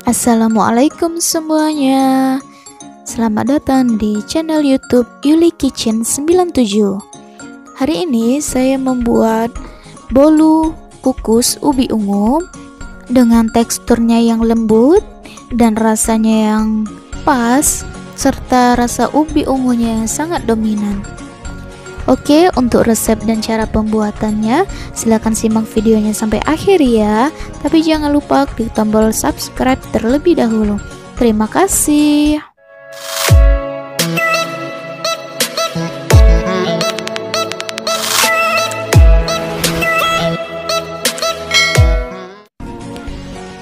Assalamualaikum semuanya. Selamat datang di channel YouTube Yuli Kitchen 97. Hari ini saya membuat bolu kukus ubi ungu dengan teksturnya yang lembut dan rasanya yang pas, serta rasa ubi ungunya yang sangat dominan. Oke, untuk resep dan cara pembuatannya silahkan simak videonya sampai akhir ya. Tapi jangan lupa klik tombol subscribe terlebih dahulu. Terima kasih.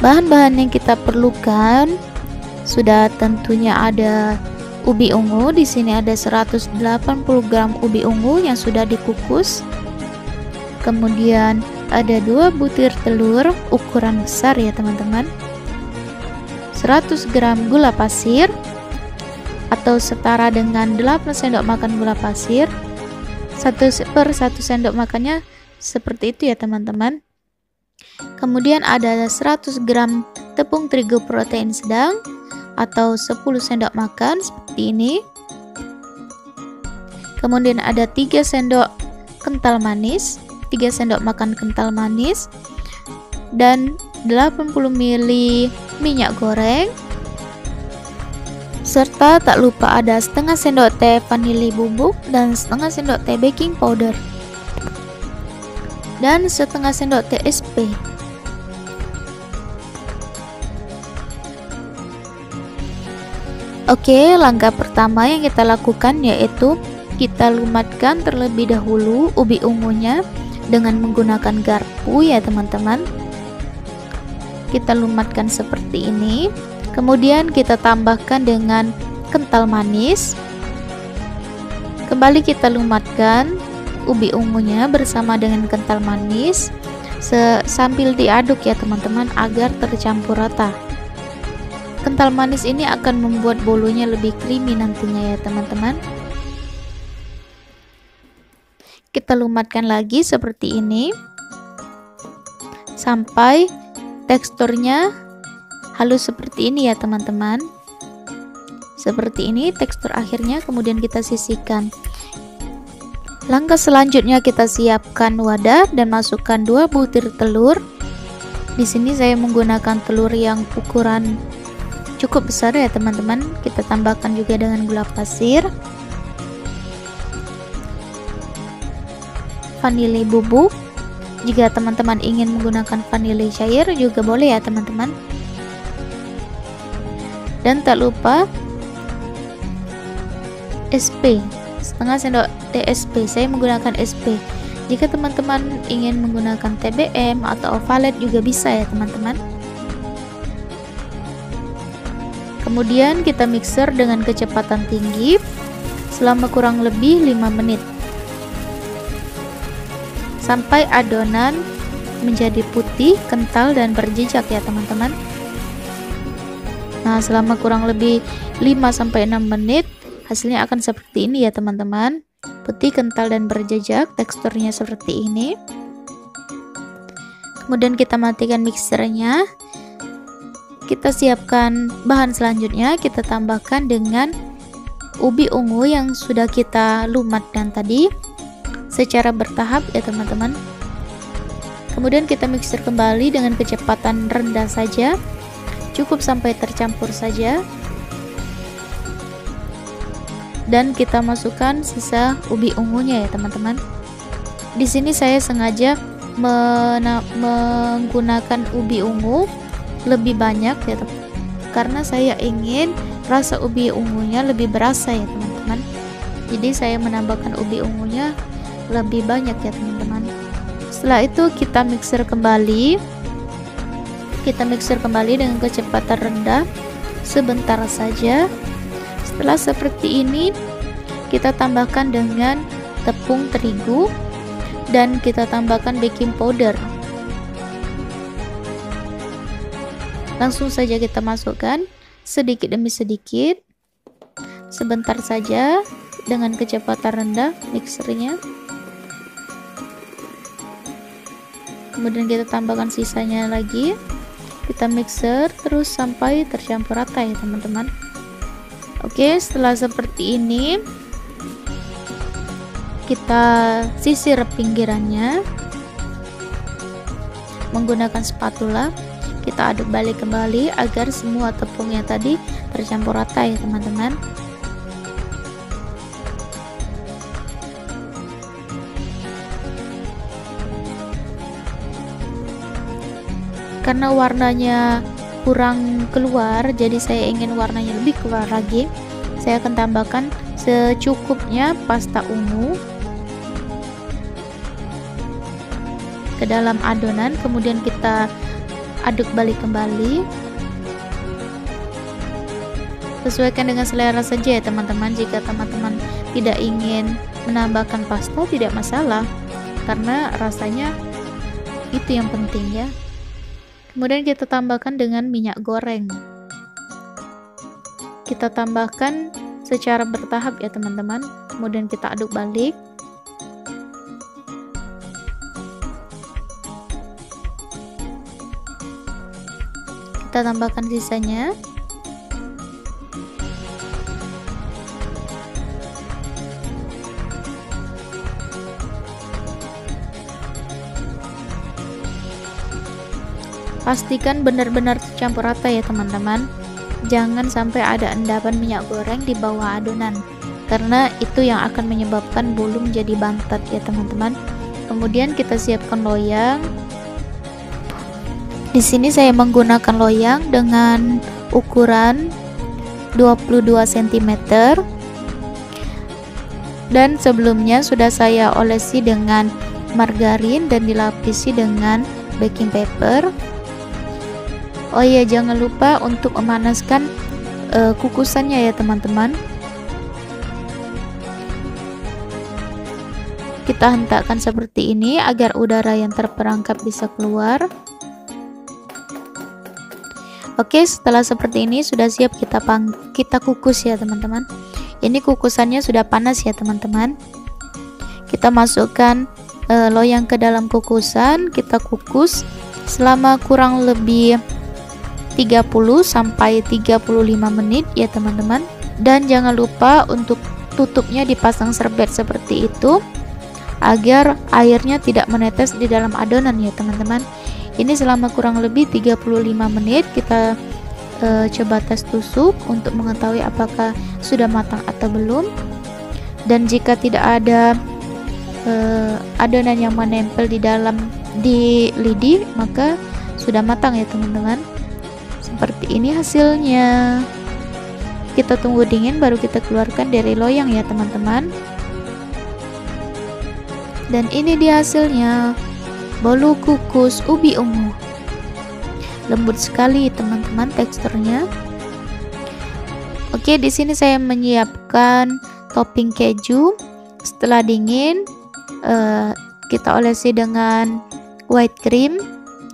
Bahan-bahan yang kita perlukan sudah tentunya ada ubi ungu. Di sini ada 180 gram ubi ungu yang sudah dikukus. Kemudian ada 2 butir telur ukuran besar ya teman-teman. 100 gram gula pasir atau setara dengan 8 sendok makan gula pasir. 1/1 sendok makannya seperti itu ya teman-teman. Kemudian ada 100 gram tepung terigu protein sedang atau 10 sendok makan seperti ini. Kemudian ada 3 sendok kental manis, 3 sendok makan kental manis, dan 80 ml minyak goreng, serta tak lupa ada setengah sendok teh vanili bubuk dan setengah sendok teh baking powder dan setengah sendok teh SP. Oke, langkah pertama yang kita lakukan yaitu kita lumatkan terlebih dahulu ubi ungunya dengan menggunakan garpu ya teman-teman. Kita lumatkan seperti ini. Kemudian kita tambahkan dengan kental manis. Kembali kita lumatkan ubi ungunya bersama dengan kental manis sambil diaduk ya teman-teman agar tercampur rata. Kental manis ini akan membuat bolunya lebih creamy nantinya ya teman-teman. Kita lumatkan lagi seperti ini sampai teksturnya halus seperti ini ya teman-teman. Seperti ini tekstur akhirnya, kemudian kita sisihkan. Langkah selanjutnya kita siapkan wadah dan masukkan 2 butir telur. Di sini saya menggunakan telur yang ukuran cukup besar ya teman-teman. Kita tambahkan juga dengan gula pasir, vanili bubuk. Jika teman-teman ingin menggunakan vanili cair juga boleh ya teman-teman. Dan tak lupa SP, setengah sendok teh SP. Saya menggunakan SP. Jika teman-teman ingin menggunakan TBM atau ovalet juga bisa ya teman-teman. Kemudian kita mixer dengan kecepatan tinggi selama kurang lebih 5 menit sampai adonan menjadi putih, kental, dan berjejak ya teman-teman. Nah, selama kurang lebih 5-6 menit hasilnya akan seperti ini ya teman-teman. Putih, kental, dan berjejak, teksturnya seperti ini. Kemudian kita matikan mixernya. Kita siapkan bahan selanjutnya. Kita tambahkan dengan ubi ungu yang sudah kita lumatkan tadi secara bertahap ya teman-teman. Kemudian kita mixer kembali dengan kecepatan rendah saja, cukup sampai tercampur saja. Dan kita masukkan sisa ubi ungunya ya teman-teman. Di sini saya sengaja menggunakan ubi ungu lebih banyak ya teman, karena saya ingin rasa ubi ungunya lebih berasa ya teman-teman. Jadi saya menambahkan ubi ungunya lebih banyak ya teman-teman. Setelah itu kita mixer kembali. Kita mixer kembali dengan kecepatan rendah sebentar saja. Setelah seperti ini, kita tambahkan dengan tepung terigu dan kita tambahkan baking powder. Langsung saja kita masukkan sedikit demi sedikit, sebentar saja dengan kecepatan rendah mixernya. Kemudian kita tambahkan sisanya lagi. Kita mixer terus sampai tercampur rata ya teman-teman. Oke, setelah seperti ini kita sisir pinggirannya menggunakan spatula. Kita aduk balik kembali agar semua tepungnya tadi tercampur rata ya teman-teman. Karena warnanya kurang keluar, jadi saya ingin warnanya lebih keluar lagi, saya akan tambahkan secukupnya pasta ungu ke dalam adonan, kemudian kita aduk balik kembali. Sesuaikan dengan selera saja ya teman-teman. Jika teman-teman tidak ingin menambahkan pasta, tidak masalah, karena rasanya itu yang penting ya. Kemudian kita tambahkan dengan minyak goreng. Kita tambahkan secara bertahap ya teman-teman. Kemudian kita aduk balik. Kita tambahkan sisanya. Pastikan benar-benar tercampur rata ya teman-teman. Jangan sampai ada endapan minyak goreng di bawah adonan, karena itu yang akan menyebabkan bolu menjadi bantat ya teman-teman. Kemudian kita siapkan loyang. Di sini saya menggunakan loyang dengan ukuran 22 cm. Dan sebelumnya sudah saya olesi dengan margarin dan dilapisi dengan baking paper. Oh iya, jangan lupa untuk memanaskan kukusannya ya teman-teman. Kita hentakkan seperti ini agar udara yang terperangkap bisa keluar. Oke, setelah seperti ini sudah siap kita kukus ya teman-teman. Ini kukusannya sudah panas ya teman-teman. Kita masukkan loyang ke dalam kukusan, kita kukus selama kurang lebih 30 sampai 35 menit ya teman-teman. Dan jangan lupa untuk tutupnya dipasang serbet seperti itu agar airnya tidak menetes di dalam adonan ya teman-teman. Ini selama kurang lebih 35 menit. Kita coba tes tusuk untuk mengetahui apakah sudah matang atau belum. Dan jika tidak ada adonan yang menempel di lidi, maka sudah matang ya teman-teman. Seperti ini hasilnya. Kita tunggu dingin baru kita keluarkan dari loyang ya teman-teman. Dan ini dia hasilnya, bolu kukus ubi ungu. Lembut sekali teman-teman teksturnya. Oke, di sini saya menyiapkan topping keju. Setelah dingin, kita olesi dengan white cream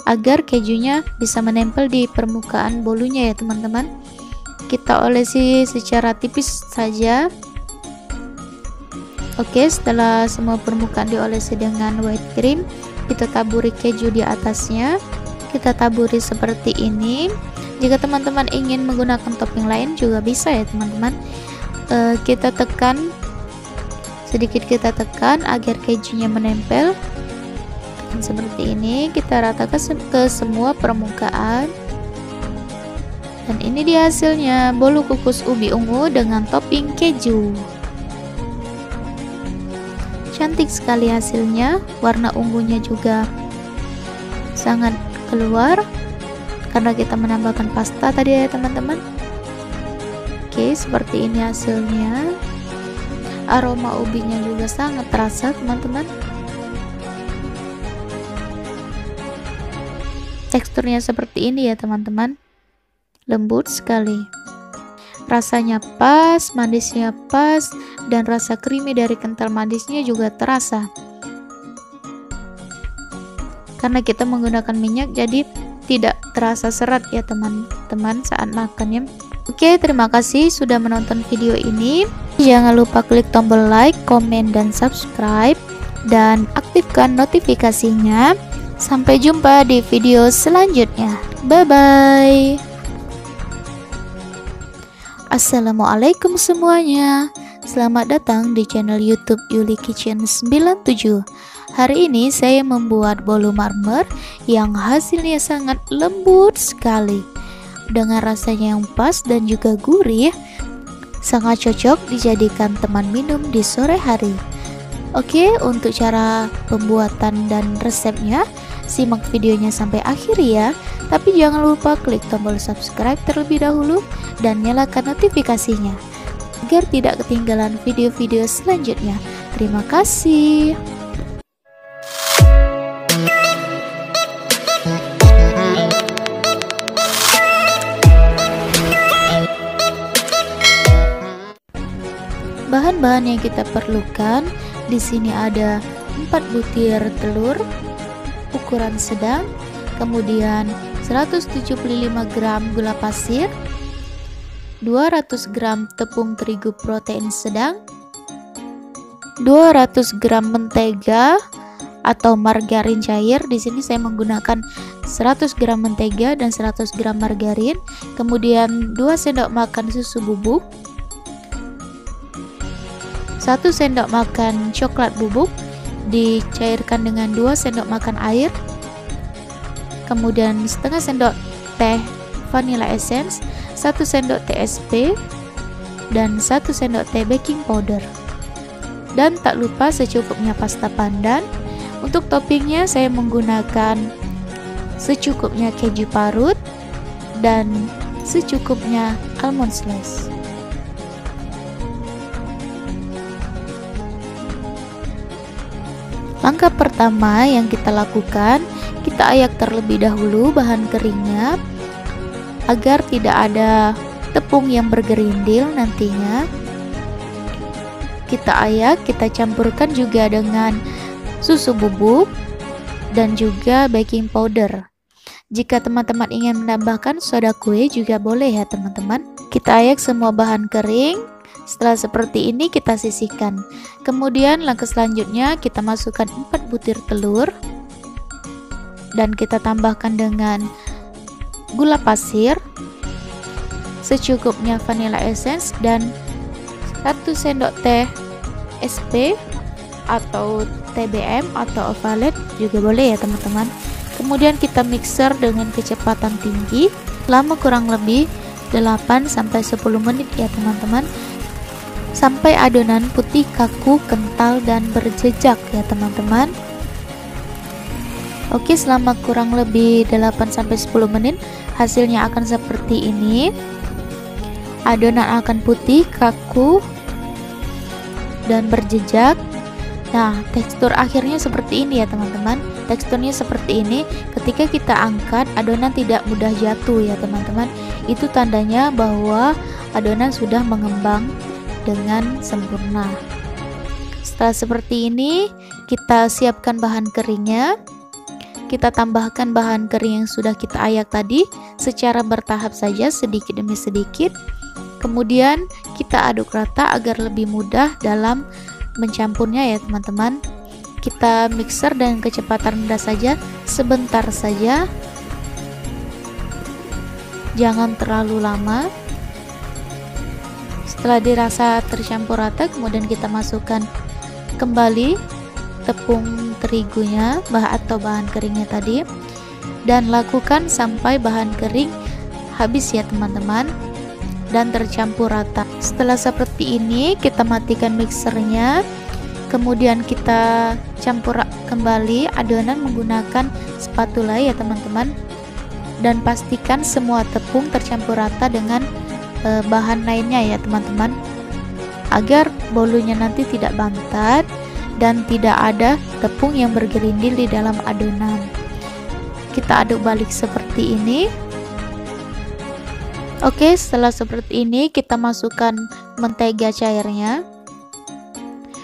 agar kejunya bisa menempel di permukaan bolunya ya teman-teman. Kita olesi secara tipis saja. Oke, setelah semua permukaan diolesi dengan white cream, kita taburi keju di atasnya. Kita taburi seperti ini. Jika teman-teman ingin menggunakan topping lain juga bisa ya teman-teman. Kita tekan sedikit, kita tekan agar kejunya menempel. Seperti ini, kita ratakan ke semua permukaan. Dan ini dia hasilnya, bolu kukus ubi ungu dengan topping keju. Cantik sekali hasilnya, warna ungunya juga sangat keluar karena kita menambahkan pasta tadi ya teman-teman. Oke, seperti ini hasilnya. Aroma ubinya juga sangat terasa teman-teman. Teksturnya seperti ini ya teman-teman, lembut sekali, rasanya pas, manisnya pas, dan rasa creamy dari kental manisnya juga terasa. Karena kita menggunakan minyak, jadi tidak terasa serat ya teman-teman saat makannya. Oke, terima kasih sudah menonton video ini. Jangan lupa klik tombol like, komen, dan subscribe, dan aktifkan notifikasinya Sampai jumpa di video selanjutnya. Bye bye. Assalamualaikum semuanya. Selamat datang di channel YouTube Yuli Kitchen 97. Hari ini saya membuat bolu marmer yang hasilnya sangat lembut sekali. Dengan rasanya yang pas dan juga gurih, sangat cocok dijadikan teman minum di sore hari. Oke, untuk cara pembuatan dan resepnya, simak videonya sampai akhir ya. Tapi jangan lupa klik tombol subscribe terlebih dahulu dan nyalakan notifikasinya agar tidak ketinggalan video-video selanjutnya. Terima kasih. Bahan-bahan yang kita perlukan di sini ada 4 butir telur ukuran sedang, kemudian 175 gram gula pasir, 200 gram tepung terigu protein sedang, 200 gram mentega atau margarin cair. Di sini saya menggunakan 100 gram mentega dan 100 gram margarin, kemudian 2 sendok makan susu bubuk, 1 sendok makan coklat bubuk dicairkan dengan 2 sendok makan air, kemudian setengah sendok teh vanilla essence, 1 sendok teh SP, dan 1 sendok teh baking powder. Dan tak lupa secukupnya pasta pandan. Untuk toppingnya saya menggunakan secukupnya keju parut dan secukupnya almond slice. Langkah pertama yang kita lakukan, kita ayak terlebih dahulu bahan keringnya agar tidak ada tepung yang bergerindil nantinya. Kita ayak, kita campurkan juga dengan susu bubuk dan juga baking powder. Jika teman-teman ingin menambahkan soda kue juga boleh ya teman-teman. Kita ayak semua bahan kering. Setelah seperti ini kita sisihkan. Kemudian langkah selanjutnya kita masukkan 4 butir telur dan kita tambahkan dengan gula pasir, secukupnya vanilla essence dan 1 sendok teh SP atau TBM atau ovalet juga boleh ya teman-teman. Kemudian kita mixer dengan kecepatan tinggi selama kurang lebih 8-10 menit ya teman-teman, sampai adonan putih kaku, kental dan berjejak ya teman-teman. Oke, selama kurang lebih 8-10 menit hasilnya akan seperti ini. Adonan akan putih, kaku dan berjejak. Nah, tekstur akhirnya seperti ini ya teman-teman. Teksturnya seperti ini. Ketika kita angkat, adonan tidak mudah jatuh ya teman-teman. Itu tandanya bahwa adonan sudah mengembang dengan sempurna. Setelah seperti ini, kita siapkan bahan keringnya. Kita tambahkan bahan kering yang sudah kita ayak tadi secara bertahap saja, sedikit demi sedikit. Kemudian kita aduk rata agar lebih mudah dalam mencampurnya ya teman-teman. Kita mixer dengan kecepatan rendah saja, sebentar saja, jangan terlalu lama. Setelah dirasa tercampur rata, kemudian kita masukkan kembali tepung terigunya atau bahan keringnya tadi, dan lakukan sampai bahan kering habis ya teman-teman dan tercampur rata. Setelah seperti ini kita matikan mixernya, kemudian kita campur kembali adonan menggunakan spatula ya teman-teman, dan pastikan semua tepung tercampur rata dengan bahan lainnya ya teman-teman, agar bolunya nanti tidak bantat dan tidak ada tepung yang bergerindil di dalam adonan. Kita aduk balik seperti ini. Oke, setelah seperti ini kita masukkan mentega cairnya.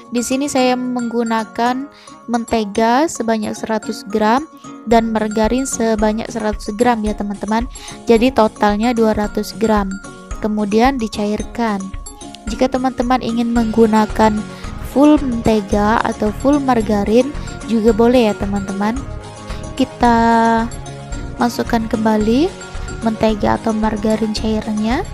Di sini saya menggunakan mentega sebanyak 100 gram dan margarin sebanyak 100 gram ya teman-teman. Jadi totalnya 200 gram. Kemudian dicairkan. Jika teman-teman ingin menggunakan full mentega atau full margarin juga boleh ya teman-teman. kita masukkan kembali mentega atau margarin cairnya.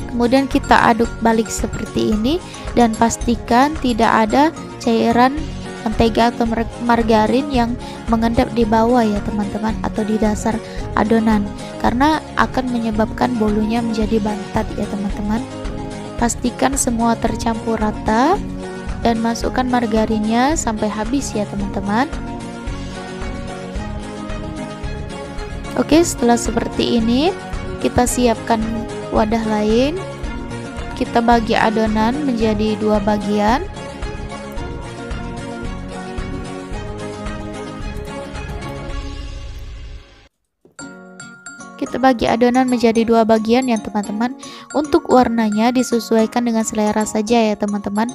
Kemudian kita aduk balik seperti ini dan pastikan tidak ada cairan mentega atau margarin yang mengendap di bawah ya teman-teman, atau di dasar adonan, karena akan menyebabkan bolunya menjadi bantat ya teman-teman. Pastikan semua tercampur rata dan masukkan margarinnya sampai habis ya teman-teman. Oke, setelah seperti ini kita siapkan wadah lain. Kita bagi adonan menjadi 2 bagian. Kita bagi adonan menjadi 2 bagian ya teman-teman. Untuk warnanya disesuaikan dengan selera saja ya teman-teman.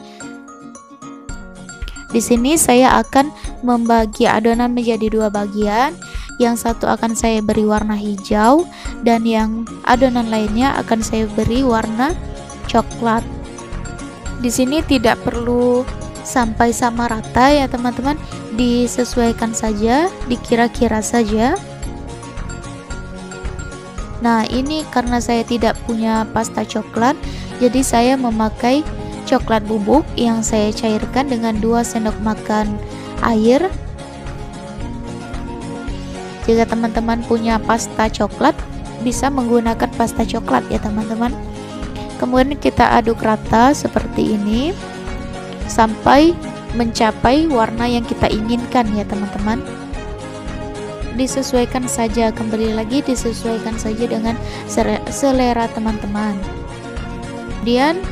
Di sini saya akan membagi adonan menjadi 2 bagian. Yang satu akan saya beri warna hijau dan yang adonan lainnya akan saya beri warna coklat. Di sini tidak perlu sampai sama rata ya teman-teman, disesuaikan saja, dikira-kira saja. Nah, ini karena saya tidak punya pasta coklat, jadi saya memakai coklat bubuk yang saya cairkan dengan 2 sendok makan air. Jika teman-teman punya pasta coklat, bisa menggunakan pasta coklat ya teman-teman. Kemudian kita aduk rata seperti ini sampai mencapai warna yang kita inginkan ya teman-teman. Disesuaikan saja, kembali lagi disesuaikan saja dengan selera teman-teman. Kemudian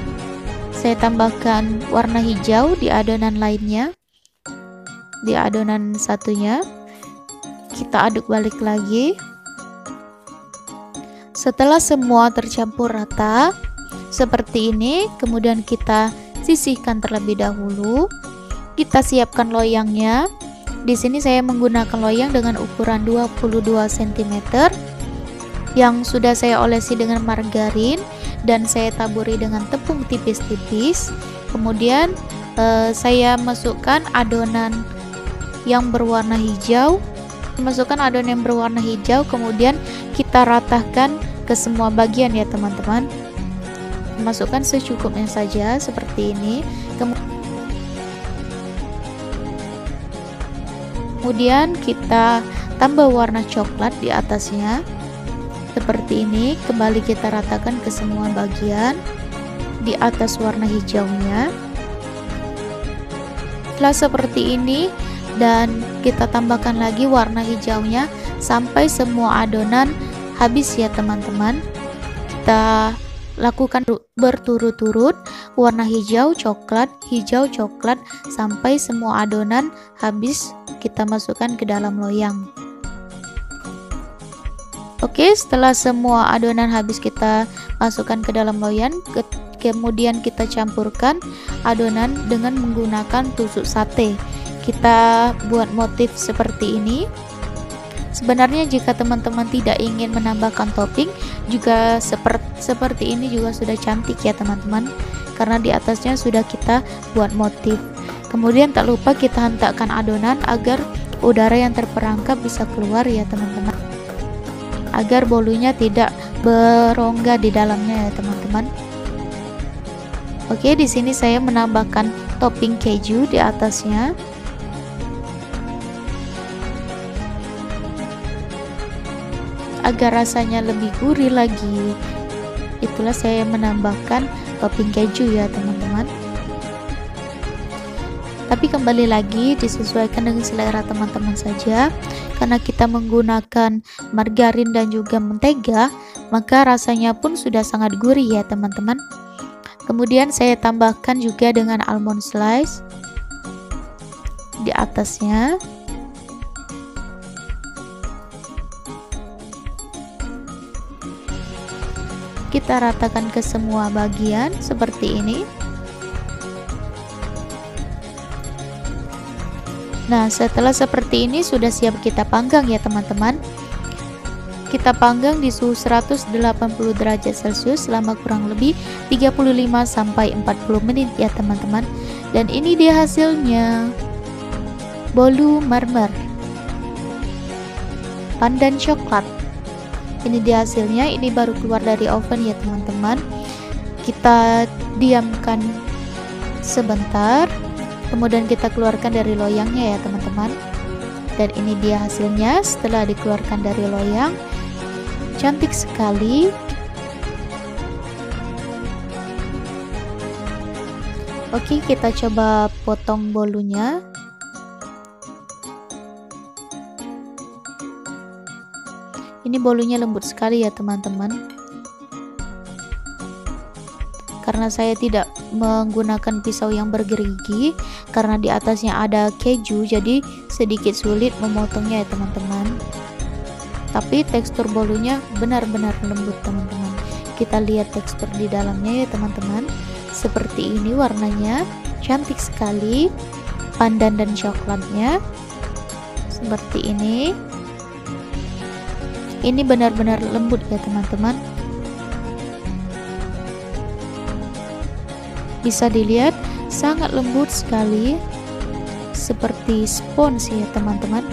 saya tambahkan warna hijau di adonan lainnya, di adonan satunya. Kita aduk balik lagi. Setelah semua tercampur rata seperti ini, kemudian kita sisihkan terlebih dahulu. Kita siapkan loyangnya. Di sini saya menggunakan loyang dengan ukuran 22 cm yang sudah saya olesi dengan margarin dan saya taburi dengan tepung tipis-tipis. Kemudian saya masukkan adonan yang berwarna hijau. Kemudian kita ratakan ke semua bagian ya teman-teman. Masukkan secukupnya saja seperti ini. Kemudian kita tambah warna coklat di atasnya seperti ini. Kembali kita ratakan ke semua bagian di atas warna hijaunya. Setelah seperti ini, dan kita tambahkan lagi warna hijaunya sampai semua adonan habis ya teman-teman. Kita lakukan berturut-turut, warna hijau coklat sampai semua adonan habis kita masukkan ke dalam loyang. Oke, setelah semua adonan habis kita masukkan ke dalam loyang, kemudian kita campurkan adonan dengan menggunakan tusuk sate. Kita buat motif seperti ini. Sebenarnya jika teman-teman tidak ingin menambahkan topping, juga seperti ini juga sudah cantik ya teman-teman, karena di atasnya sudah kita buat motif. Kemudian tak lupa kita hentakkan adonan agar udara yang terperangkap bisa keluar ya teman-teman, agar bolunya tidak berongga di dalamnya ya teman-teman. Oke, di sini saya menambahkan topping keju di atasnya. Agar rasanya lebih gurih lagi, itulah saya menambahkan topping keju ya teman-teman. Tapi kembali lagi disesuaikan dengan selera teman-teman saja, karena kita menggunakan margarin dan juga mentega, maka rasanya pun sudah sangat gurih ya teman-teman. Kemudian saya tambahkan juga dengan almond slice di atasnya. Kita ratakan ke semua bagian seperti ini. Nah, setelah seperti ini sudah siap kita panggang ya teman-teman. Kita panggang di suhu 180 derajat Celcius selama kurang lebih 35 sampai 40 menit ya teman-teman. Dan ini dia hasilnya, bolu marmer. pandan coklat. Ini dia hasilnya, ini baru keluar dari oven ya teman-teman. Kita diamkan sebentar, kemudian kita keluarkan dari loyangnya ya teman-teman. Dan ini dia hasilnya setelah dikeluarkan dari loyang. Cantik sekali. Oke, kita coba potong bolunya. Ini bolunya lembut sekali ya teman-teman. Karena saya tidak menggunakan pisau yang bergerigi, karena di atasnya ada keju, jadi sedikit sulit memotongnya ya teman-teman. Tapi tekstur bolunya benar-benar lembut teman-teman. Kita lihat tekstur di dalamnya ya teman-teman. Seperti ini warnanya, cantik sekali. Pandan dan coklatnya seperti ini. Ini benar-benar lembut ya teman-teman. Bisa dilihat sangat lembut sekali, seperti spons ya teman-teman.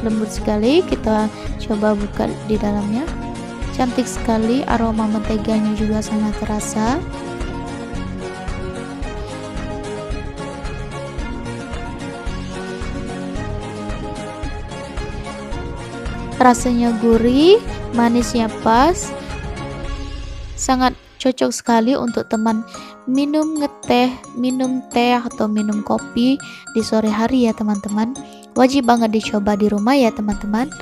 Lembut sekali. Kita coba buka di dalamnya. Cantik sekali, aroma menteganya juga sangat terasa. Rasanya gurih, manisnya pas, sangat cocok sekali untuk teman minum minum teh atau minum kopi di sore hari ya teman-teman. Wajib banget dicoba di rumah ya teman-teman.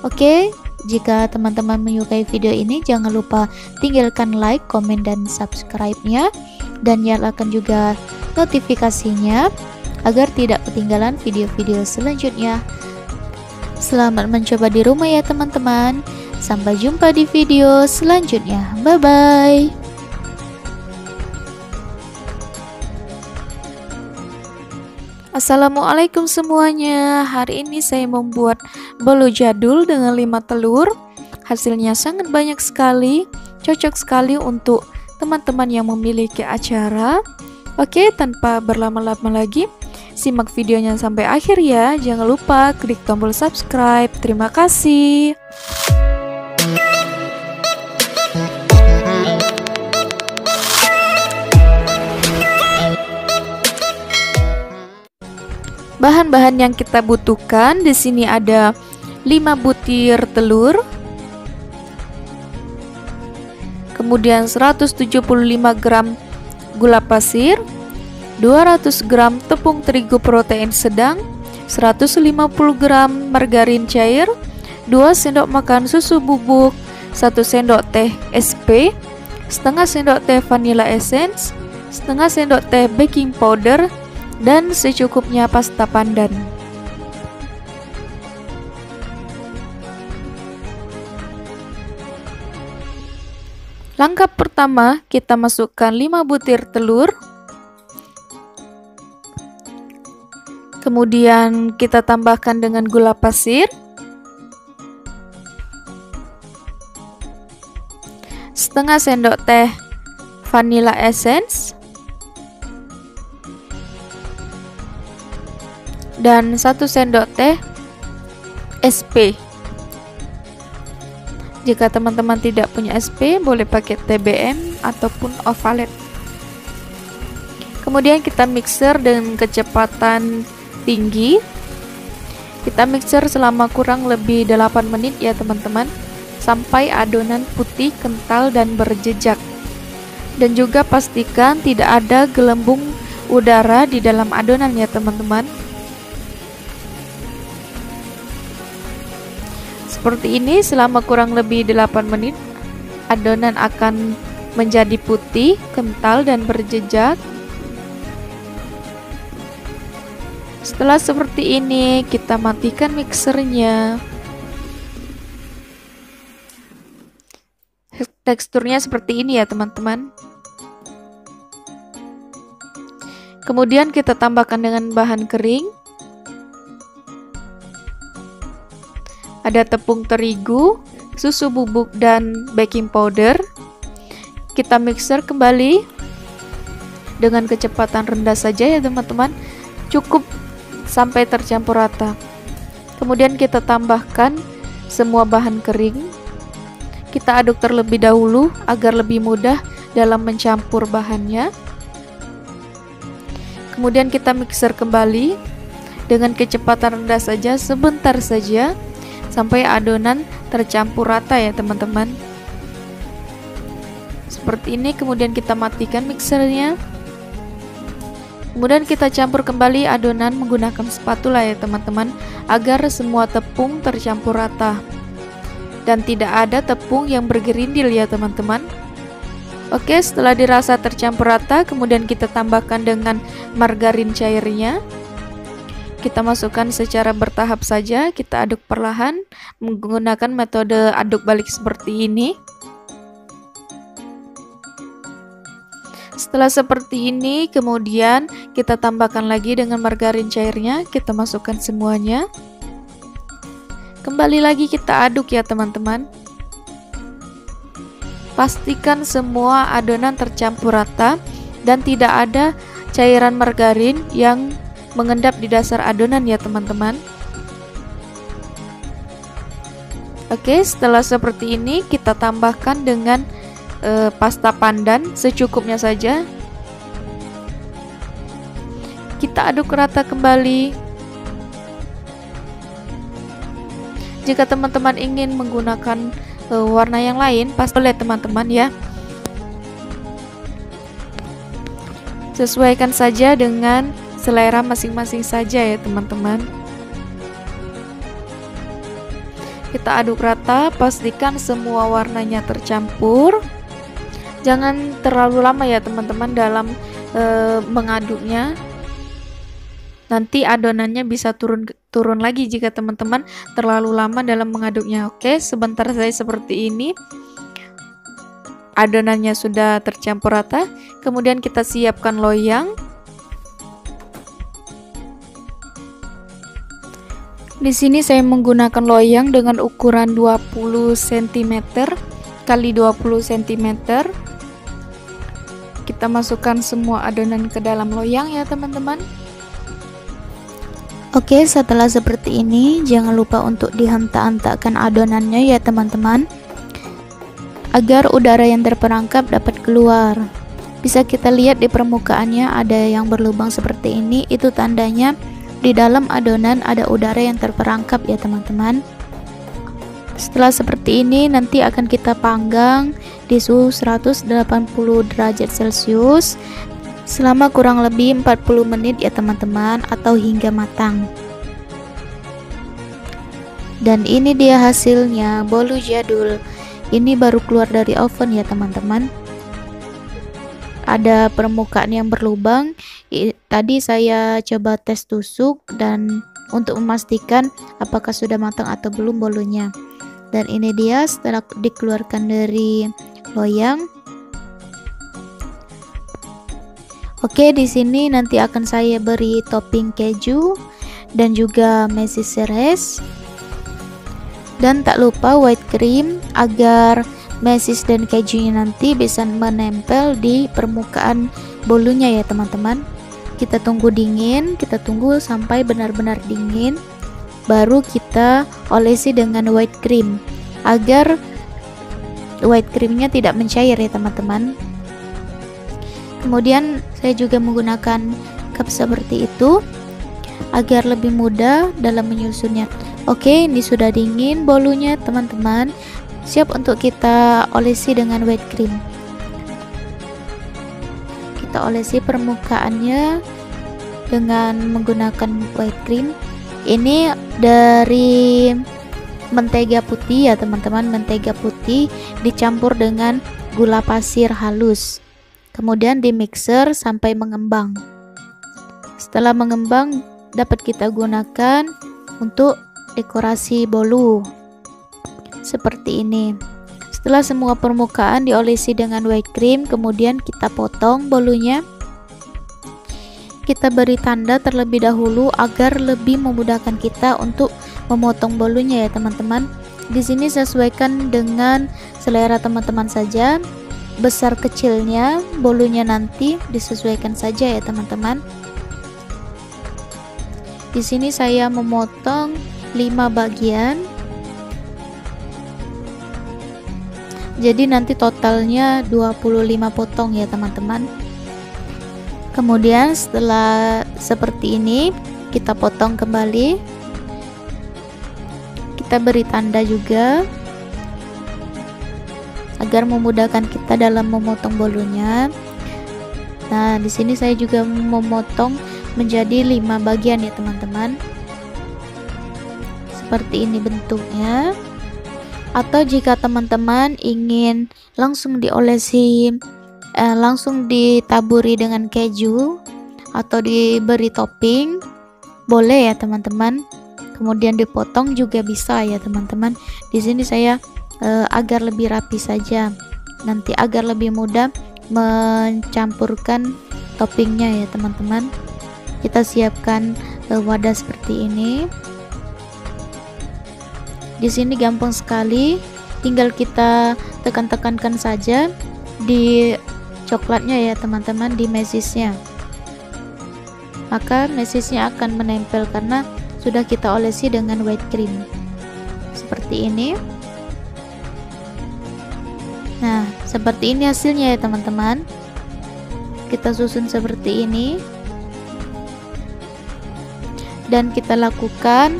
Oke, jika teman-teman menyukai video ini, jangan lupa tinggalkan like, komen, dan subscribe-nya, dan nyalakan juga notifikasinya agar tidak ketinggalan video-video selanjutnya. Selamat mencoba di rumah ya teman-teman. Sampai jumpa di video selanjutnya. Bye bye. Assalamualaikum semuanya. Hari ini saya membuat bolu jadul dengan 5 telur. Hasilnya sangat banyak sekali. Cocok sekali untuk teman-teman yang memiliki acara. Oke, tanpa berlama-lama lagi, simak videonya sampai akhir ya. Jangan lupa klik tombol subscribe. Terima kasih. Bahan-bahan yang kita butuhkan di sini ada 5 butir telur. Kemudian 175 gram gula pasir, 200 gram tepung terigu protein sedang, 150 gram margarin cair, 2 sendok makan susu bubuk, 1 sendok teh SP, setengah sendok teh vanilla essence, setengah sendok teh baking powder, dan secukupnya pasta pandan. Langkah pertama, kita masukkan 5 butir telur. Kemudian kita tambahkan dengan gula pasir, setengah sendok teh vanilla essence, dan 1 sendok teh SP. Jika teman-teman tidak punya SP, boleh pakai TBM ataupun Ovalet. Kemudian kita mixer dengan kecepatan tinggi. Kita mixer selama kurang lebih 8 menit ya teman-teman, sampai adonan putih, kental, dan berjejak. Dan juga pastikan tidak ada gelembung udara di dalam adonan ya teman-teman. Seperti ini selama kurang lebih 8 menit, adonan akan menjadi putih, kental, dan berjejak. Setelah seperti ini, kita matikan mixernya. Teksturnya seperti ini ya teman-teman. Kemudian kita tambahkan dengan bahan kering. Ada tepung terigu, susu bubuk, dan baking powder. Kita mixer kembali dengan kecepatan rendah saja ya teman-teman. Cukup sampai tercampur rata. Kemudian kita tambahkan semua bahan kering. Kita aduk terlebih dahulu agar lebih mudah dalam mencampur bahannya. Kemudian kita mixer kembali dengan kecepatan rendah saja, sebentar saja, sampai adonan tercampur rata ya teman-teman. Seperti ini. Kemudian kita matikan mixernya. Kemudian kita campur kembali adonan menggunakan spatula ya teman-teman, agar semua tepung tercampur rata dan tidak ada tepung yang bergerindil ya teman-teman. Oke, setelah dirasa tercampur rata, kemudian kita tambahkan dengan margarin cairnya. Kita masukkan secara bertahap saja, kita aduk perlahan menggunakan metode aduk balik seperti ini. Setelah seperti ini, kemudian kita tambahkan lagi dengan margarin cairnya, kita masukkan semuanya. Kembali lagi kita aduk ya teman-teman. Pastikan semua adonan tercampur rata dan tidak ada cairan margarin yang mengendap di dasar adonan ya teman-teman. Oke, setelah seperti ini kita tambahkan dengan pasta pandan secukupnya saja. Kita aduk rata kembali. Jika teman-teman ingin menggunakan warna yang lain, pasti boleh teman-teman ya. Sesuaikan saja dengan selera masing-masing saja ya teman-teman. Kita aduk rata, pastikan semua warnanya tercampur. Jangan terlalu lama ya teman-teman dalam mengaduknya. Nanti adonannya bisa turun lagi jika teman-teman terlalu lama dalam mengaduknya. Oke, sebentar saja seperti ini. Adonannya sudah tercampur rata. Kemudian kita siapkan loyang. Di sini saya menggunakan loyang dengan ukuran 20 cm kali 20 cm. Kita masukkan semua adonan ke dalam loyang ya teman-teman. Oke, setelah seperti ini, jangan lupa untuk dihentak-hentakkan adonannya ya teman-teman, agar udara yang terperangkap dapat keluar. Bisa kita lihat di permukaannya ada yang berlubang seperti ini, itu tandanya di dalam adonan ada udara yang terperangkap ya teman-teman. Setelah seperti ini, nanti akan kita panggang di suhu 180 derajat Celcius selama kurang lebih 40 menit ya teman-teman, atau hingga matang. Dan ini dia hasilnya, bolu jadul. Ini baru keluar dari oven ya teman-teman. Ada permukaan yang berlubang. Tadi saya coba tes tusuk dan untuk memastikan apakah sudah matang atau belum bolunya. Dan ini dia setelah dikeluarkan dari loyang. Oke, di sini nanti akan saya beri topping keju dan juga mesis ceres. Dan tak lupa white cream agar mesis dan kejunya nanti bisa menempel di permukaan bolunya ya teman-teman. Kita tunggu dingin, kita tunggu sampai benar-benar dingin, baru kita olesi dengan white cream agar white creamnya tidak mencair ya teman-teman. Kemudian saya juga menggunakan cup seperti itu agar lebih mudah dalam menyusunnya. Oke, ini sudah dingin bolunya teman-teman, siap untuk kita olesi dengan white cream. Kita olesi permukaannya dengan menggunakan white cream. Ini dari mentega putih ya teman-teman, mentega putih dicampur dengan gula pasir halus. Kemudian di mixer sampai mengembang. Setelah mengembang, dapat kita gunakan untuk dekorasi bolu seperti ini. Setelah semua permukaan diolesi dengan white cream, kemudian kita potong bolunya. Kita beri tanda terlebih dahulu agar lebih memudahkan kita untuk memotong bolunya ya teman-teman. Di sini sesuaikan dengan selera teman-teman saja. Besar kecilnya bolunya nanti disesuaikan saja ya teman-teman. Di sini saya memotong 5 bagian. Jadi nanti totalnya 25 potong ya teman-teman. Kemudian setelah seperti ini, kita potong kembali. Kita beri tanda juga agar memudahkan kita dalam memotong bolunya. Nah, di sini saya juga memotong menjadi 5 bagian ya teman-teman. Seperti ini bentuknya. Atau jika teman-teman ingin langsung diolesi, langsung ditaburi dengan keju atau diberi topping, boleh ya teman-teman. Kemudian dipotong juga bisa ya teman-teman. Di sini saya agar lebih rapi saja, nanti agar lebih mudah mencampurkan toppingnya ya teman-teman. Kita siapkan wadah seperti ini. Di sini gampang sekali, tinggal kita tekan-tekankan saja di coklatnya ya teman-teman, di mesisnya. Maka mesisnya akan menempel karena sudah kita olesi dengan white cream. Seperti ini. Nah, seperti ini hasilnya ya teman-teman. Kita susun seperti ini. Dan kita lakukan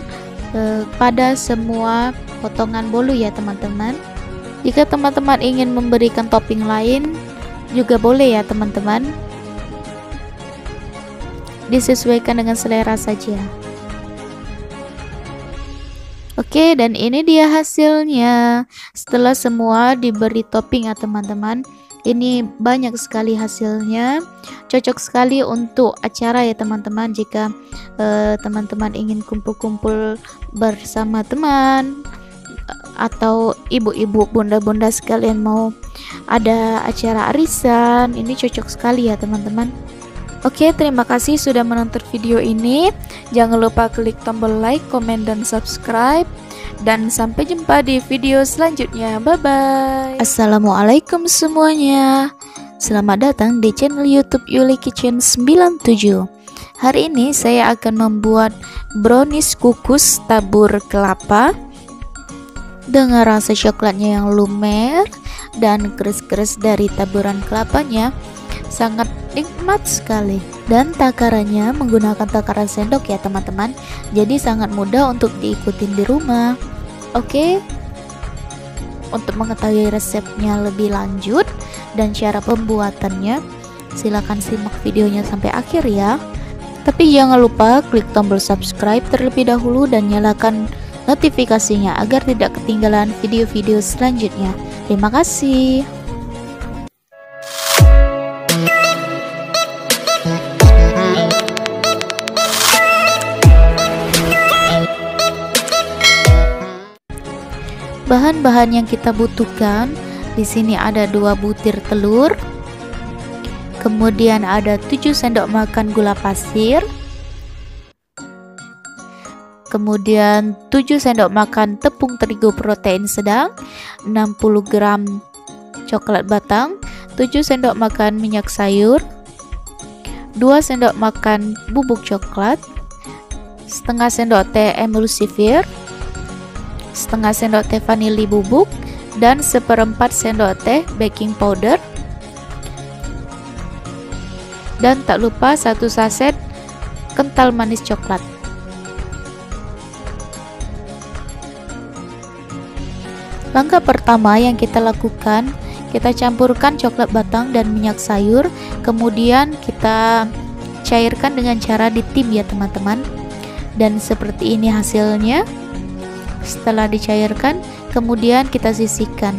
pada semua potongan bolu ya teman-teman. Jika teman-teman ingin memberikan topping lain juga boleh ya teman-teman, disesuaikan dengan selera saja. Oke, dan ini dia hasilnya setelah semua diberi topping ya teman-teman. Ini banyak sekali hasilnya, cocok sekali untuk acara ya teman-teman. Jika teman-teman ingin kumpul-kumpul bersama teman atau ibu-ibu, bunda-bunda sekalian mau ada acara arisan, ini cocok sekali ya teman-teman. Oke, terima kasih sudah menonton video ini. Jangan lupa klik tombol like, komen, dan subscribe. Dan sampai jumpa di video selanjutnya. Bye-bye. Assalamualaikum semuanya. Selamat datang di channel YouTube Yuli Kitchen 97. Hari ini saya akan membuat brownies kukus tabur kelapa dengan rasa coklatnya yang lumer dan keras-keras dari taburan kelapanya. Sangat nikmat sekali, dan takarannya menggunakan takaran sendok ya teman-teman, jadi sangat mudah untuk diikutin di rumah. Oke, untuk mengetahui resepnya lebih lanjut dan cara pembuatannya, silahkan simak videonya sampai akhir ya. Tapi jangan lupa klik tombol subscribe terlebih dahulu dan nyalakan notifikasinya agar tidak ketinggalan video-video selanjutnya. Terima kasih. Bahan-bahan yang kita butuhkan di sini ada 2 butir telur, kemudian ada 7 sendok makan gula pasir, kemudian 7 sendok makan tepung terigu protein sedang, 60 gram coklat batang, 7 sendok makan minyak sayur, 2 sendok makan bubuk coklat, setengah sendok teh emulsifir, setengah sendok teh vanili bubuk, dan 1/4 sendok teh baking powder, dan tak lupa 1 saset kental manis coklat. Langkah pertama yang kita lakukan, kita campurkan coklat batang dan minyak sayur, kemudian kita cairkan dengan cara ditim ya teman-teman. Dan seperti ini hasilnya. Setelah dicairkan, kemudian kita sisihkan.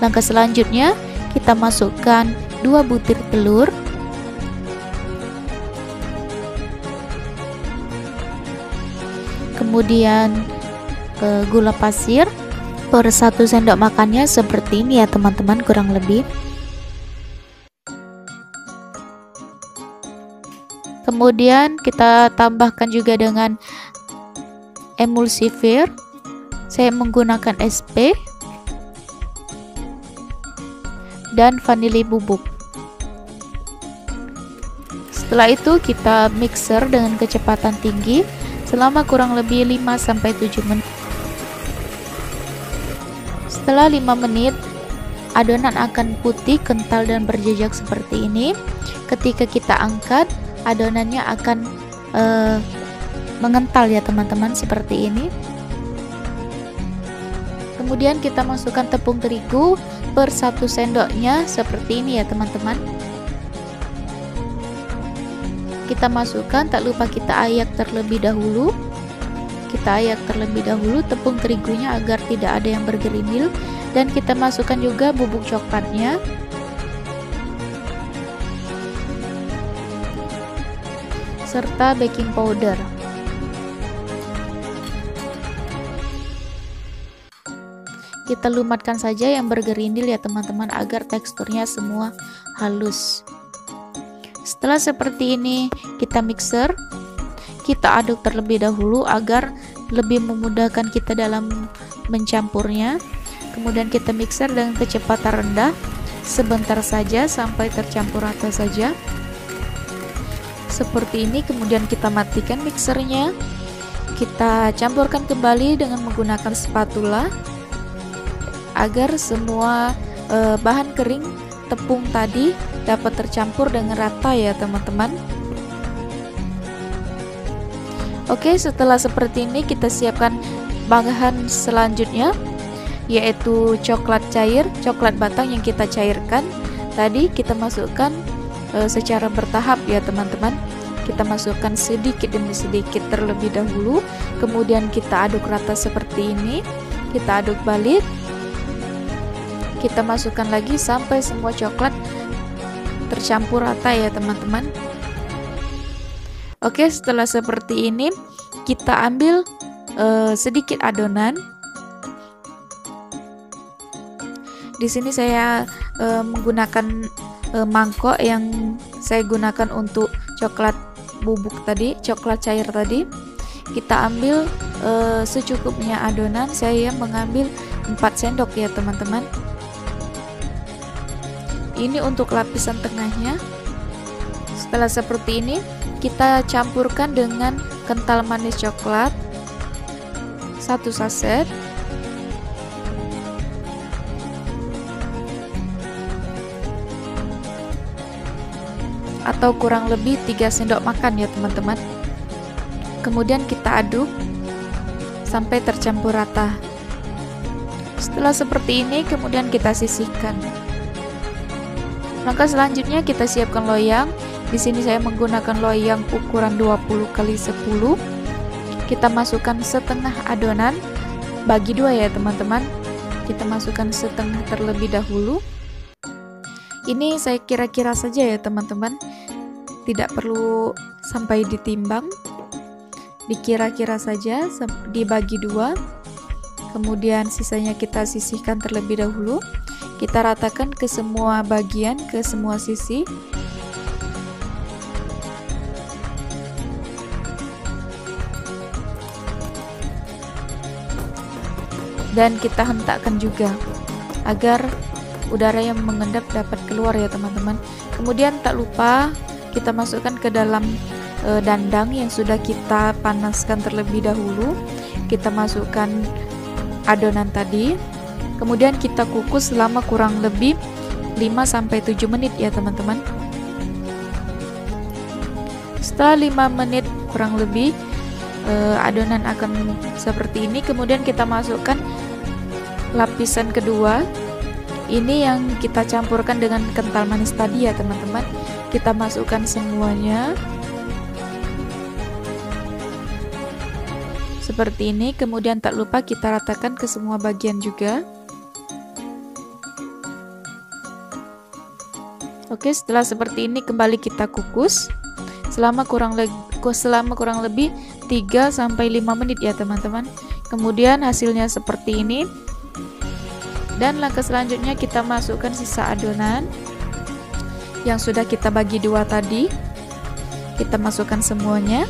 Langkah selanjutnya, kita masukkan 2 butir telur, kemudian gula pasir per 1 sendok makannya, seperti ini ya teman-teman kurang lebih. Kemudian kita tambahkan juga dengan emulsifir. Saya menggunakan SP dan vanili bubuk. Setelah itu kita mixer dengan kecepatan tinggi selama kurang lebih 5-7 menit. Setelah 5 menit adonan akan putih, kental dan berjejak seperti ini. Ketika kita angkat, adonannya akan mengental ya teman-teman, seperti ini. Kemudian kita masukkan tepung terigu per 1 sendoknya seperti ini ya teman-teman. Kita masukkan, tak lupa kita ayak terlebih dahulu. Kita ayak terlebih dahulu tepung terigunya agar tidak ada yang bergerindil, dan kita masukkan juga bubuk coklatnya. Serta baking powder. Kita lumatkan saja yang bergerindil ya teman-teman, agar teksturnya semua halus. Setelah seperti ini kita mixer, kita aduk terlebih dahulu agar lebih memudahkan kita dalam mencampurnya. Kemudian kita mixer dengan kecepatan rendah sebentar saja sampai tercampur rata saja. Seperti ini, kemudian kita matikan mixernya. Kita campurkan kembali dengan menggunakan spatula agar semua bahan kering tepung tadi dapat tercampur dengan rata ya teman-teman. Oke, setelah seperti ini kita siapkan bahan selanjutnya, yaitu coklat cair, coklat batang yang kita cairkan tadi. Kita masukkan secara bertahap ya teman-teman. Kita masukkan sedikit demi sedikit terlebih dahulu, kemudian kita aduk rata seperti ini. Kita aduk balik, kita masukkan lagi sampai semua coklat tercampur rata ya teman-teman. Oke, setelah seperti ini kita ambil sedikit adonan. Di sini saya menggunakan mangkok yang saya gunakan untuk coklat bubuk tadi, coklat cair tadi. Kita ambil secukupnya adonan. Saya mengambil 4 sendok ya teman-teman. Ini untuk lapisan tengahnya. Setelah seperti ini kita campurkan dengan kental manis coklat 1 saset. Atau kurang lebih 3 sendok makan ya teman-teman. Kemudian kita aduk sampai tercampur rata. Setelah seperti ini kemudian kita sisihkan. Langkah selanjutnya kita siapkan loyang. Di sini saya menggunakan loyang ukuran 20 x 10. Kita masukkan setengah adonan, bagi 2 ya teman-teman. Kita masukkan setengah terlebih dahulu. Ini saya kira-kira saja ya teman-teman, tidak perlu sampai ditimbang, dikira-kira saja, dibagi 2. Kemudian sisanya kita sisihkan terlebih dahulu. Kita ratakan ke semua bagian, ke semua sisi. Dan kita hentakkan juga agar udara yang mengendap dapat keluar ya teman-teman. Kemudian tak lupa kita masukkan ke dalam dandang yang sudah kita panaskan terlebih dahulu. Kita masukkan adonan tadi. Kemudian kita kukus selama kurang lebih 5-7 menit ya teman-teman. Setelah 5 menit kurang lebih adonan akan seperti ini. Kemudian kita masukkan lapisan kedua. Ini yang kita campurkan dengan kental manis tadi ya teman-teman. Kita masukkan semuanya seperti ini. Kemudian tak lupa kita ratakan ke semua bagian juga. Oke, setelah seperti ini kembali kita kukus selama kurang lebih 3-5 menit ya teman-teman. Kemudian hasilnya seperti ini. Dan langkah selanjutnya kita masukkan sisa adonan yang sudah kita bagi 2 tadi. Kita masukkan semuanya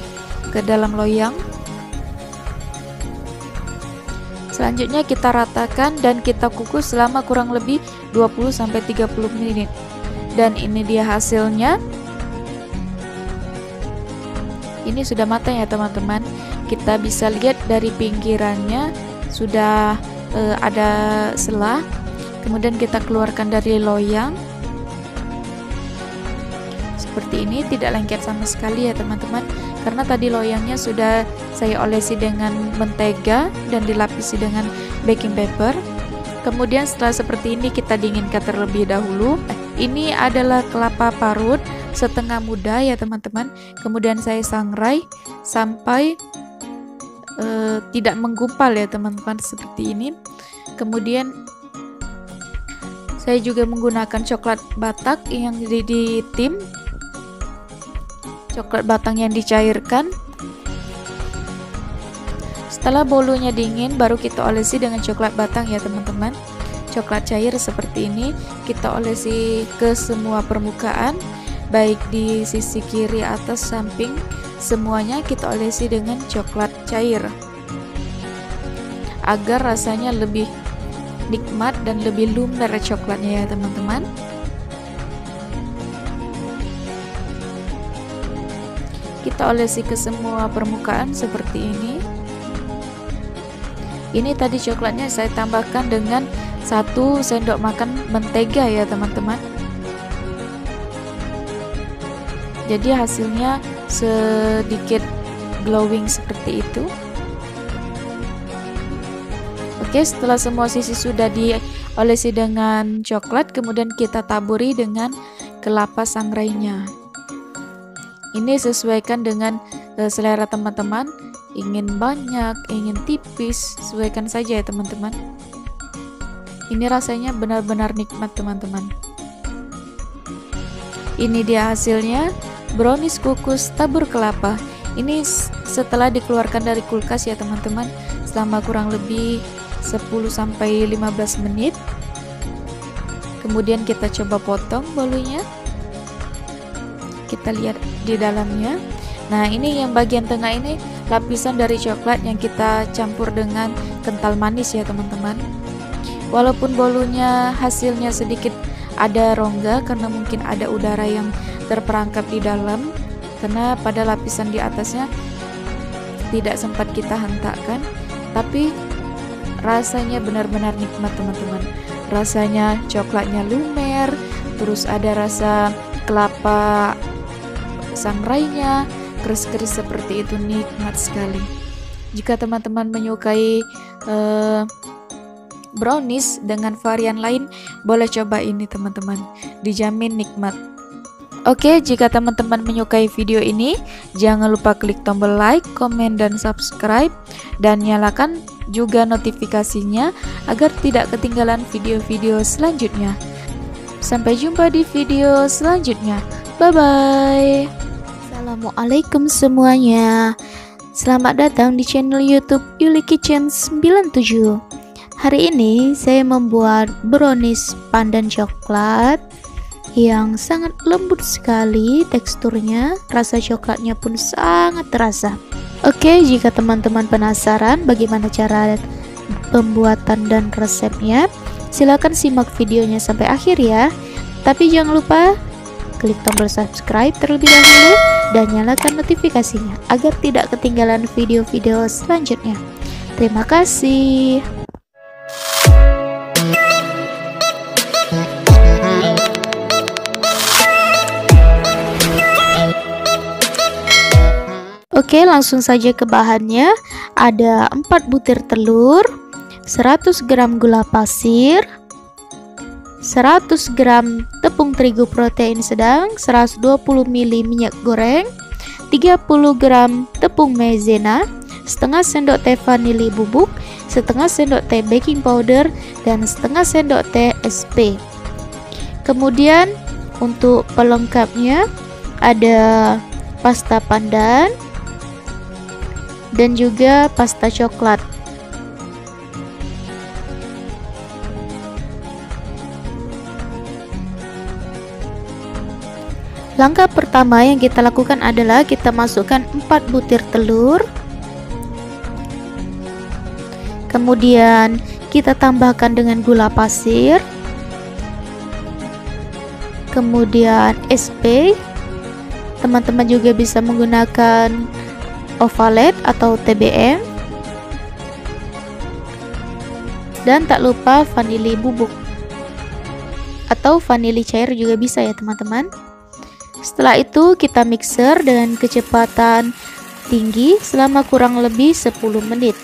ke dalam loyang. Selanjutnya kita ratakan dan kita kukus selama kurang lebih 20-30 menit. Dan ini dia hasilnya. Ini sudah matang ya teman-teman. Kita bisa lihat dari pinggirannya sudah ada selah. Kemudian kita keluarkan dari loyang. Seperti ini, tidak lengket sama sekali ya teman-teman, karena tadi loyangnya sudah saya olesi dengan mentega dan dilapisi dengan baking paper. Kemudian setelah seperti ini kita dinginkan terlebih dahulu. Ini adalah kelapa parut setengah muda ya teman-teman. Kemudian saya sangrai sampai tidak menggumpal ya teman-teman, seperti ini. Kemudian saya juga menggunakan coklat batak yang di tim, coklat batang yang dicairkan. Setelah bolunya dingin, baru kita olesi dengan coklat batang ya teman-teman. Coklat cair seperti ini kita olesi ke semua permukaan, baik di sisi kiri, atas, samping, semuanya kita olesi dengan coklat cair agar rasanya lebih nikmat dan lebih lumer coklatnya ya teman-teman. Kita olesi ke semua permukaan seperti ini. Ini tadi coklatnya saya tambahkan dengan 1 sendok makan mentega ya teman-teman. Jadi hasilnya sedikit glowing seperti itu. Oke, setelah semua sisi sudah diolesi dengan coklat, kemudian kita taburi dengan kelapa sangrainya. Ini sesuaikan dengan selera teman-teman, ingin banyak, ingin tipis, sesuaikan saja ya teman-teman. Ini rasanya benar-benar nikmat teman-teman. Ini dia hasilnya, brownies kukus tabur kelapa. Ini setelah dikeluarkan dari kulkas ya teman-teman, selama kurang lebih 10-15 menit. Kemudian kita coba potong bolunya. Kita lihat di dalamnya. Nah, ini yang bagian tengah ini lapisan dari coklat yang kita campur dengan kental manis ya teman-teman. Walaupun bolunya hasilnya sedikit ada rongga karena mungkin ada udara yang terperangkap di dalam, karena pada lapisan di atasnya tidak sempat kita hentakkan, tapi rasanya benar-benar nikmat teman-teman. Rasanya coklatnya lumer, terus ada rasa kelapa sangrainya, keris-keris seperti itu, nikmat sekali. Jika teman-teman menyukai brownies dengan varian lain, boleh coba ini teman-teman, dijamin nikmat. Oke, jika teman-teman menyukai video ini, jangan lupa klik tombol like, komen, dan subscribe, dan nyalakan juga notifikasinya agar tidak ketinggalan video-video selanjutnya. Sampai jumpa di video selanjutnya. Bye-bye. Assalamualaikum semuanya. Selamat datang di channel YouTube Yuli Kitchen 97. Hari ini saya membuat brownies pandan coklat yang sangat lembut sekali teksturnya, rasa coklatnya pun sangat terasa. Oke, jika teman-teman penasaran bagaimana cara pembuatan dan resepnya, silakan simak videonya sampai akhir ya. Tapi jangan lupa klik tombol subscribe terlebih dahulu dan nyalakan notifikasinya agar tidak ketinggalan video-video selanjutnya. Terima kasih. Oke, langsung saja ke bahannya. Ada 4 butir telur, 100 gram gula pasir, 100 gram tepung terigu protein sedang, 120 ml minyak goreng, 30 gram tepung maizena, setengah sendok teh vanili bubuk, setengah sendok teh baking powder, dan setengah sendok teh SP. Kemudian untuk pelengkapnya ada pasta pandan dan juga pasta coklat. Langkah pertama yang kita lakukan adalah kita masukkan 4 butir telur. Kemudian kita tambahkan dengan gula pasir. Kemudian SP. Teman-teman juga bisa menggunakan ovalet atau TBM. Dan tak lupa vanili bubuk. atau vanili cair juga bisa ya teman-teman. Setelah itu kita mixer dengan kecepatan tinggi selama kurang lebih 10 menit.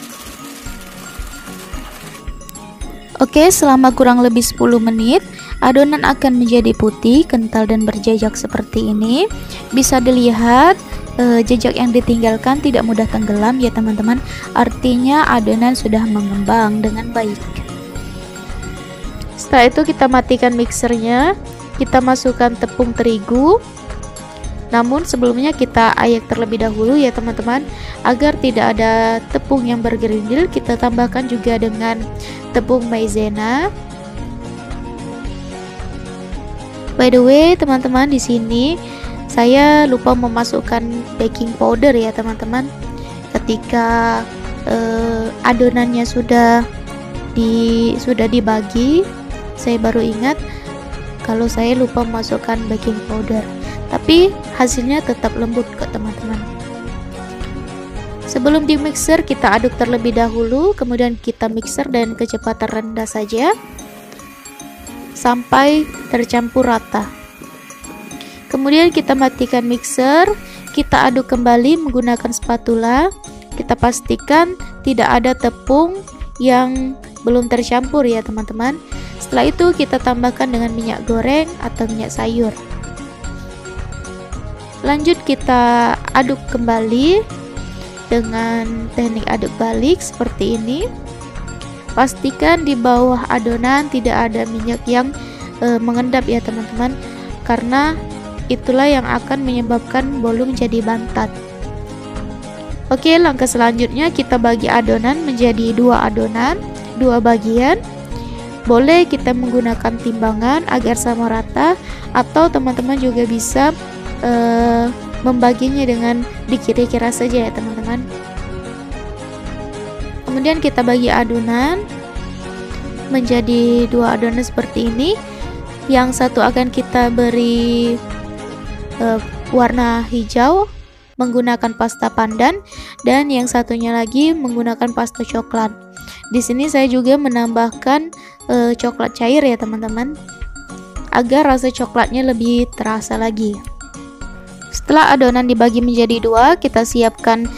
Oke, selama kurang lebih 10 menit, adonan akan menjadi putih, kental dan berjejak seperti ini. Bisa dilihat jejak yang ditinggalkan tidak mudah tenggelam ya teman-teman. Artinya adonan sudah mengembang dengan baik. Setelah itu kita matikan mixernya. Kita masukkan tepung terigu. Namun sebelumnya kita ayak terlebih dahulu ya teman-teman, agar tidak ada tepung yang bergerindil. Kita tambahkan juga dengan tepung maizena. By the way teman-teman, di sini saya lupa memasukkan baking powder ya teman-teman. Ketika adonannya sudah dibagi, saya baru ingat kalau saya lupa memasukkan baking powder. Tapi hasilnya tetap lembut kok teman-teman. Sebelum di mixer kita aduk terlebih dahulu, kemudian kita mixer dengan kecepatan rendah saja sampai tercampur rata. Kemudian kita matikan mixer, kita aduk kembali menggunakan spatula. Kita pastikan tidak ada tepung yang belum tercampur ya teman-teman. Setelah itu kita tambahkan dengan minyak goreng atau minyak sayur. Lanjut kita aduk kembali dengan teknik aduk balik seperti ini. Pastikan di bawah adonan tidak ada minyak yang mengendap ya teman-teman, karena itulah yang akan menyebabkan bolu menjadi bantat. Oke, langkah selanjutnya kita bagi adonan menjadi dua bagian. Boleh kita menggunakan timbangan agar sama rata, atau teman-teman juga bisa membaginya dengan dikira-kira saja ya teman-teman. Kemudian kita bagi adonan menjadi dua adonan seperti ini. Yang satu akan kita beri warna hijau menggunakan pasta pandan, dan yang satunya lagi menggunakan pasta coklat. Di sini saya juga menambahkan coklat cair ya teman-teman, agar rasa coklatnya lebih terasa lagi. Setelah adonan dibagi menjadi dua, kita siapkan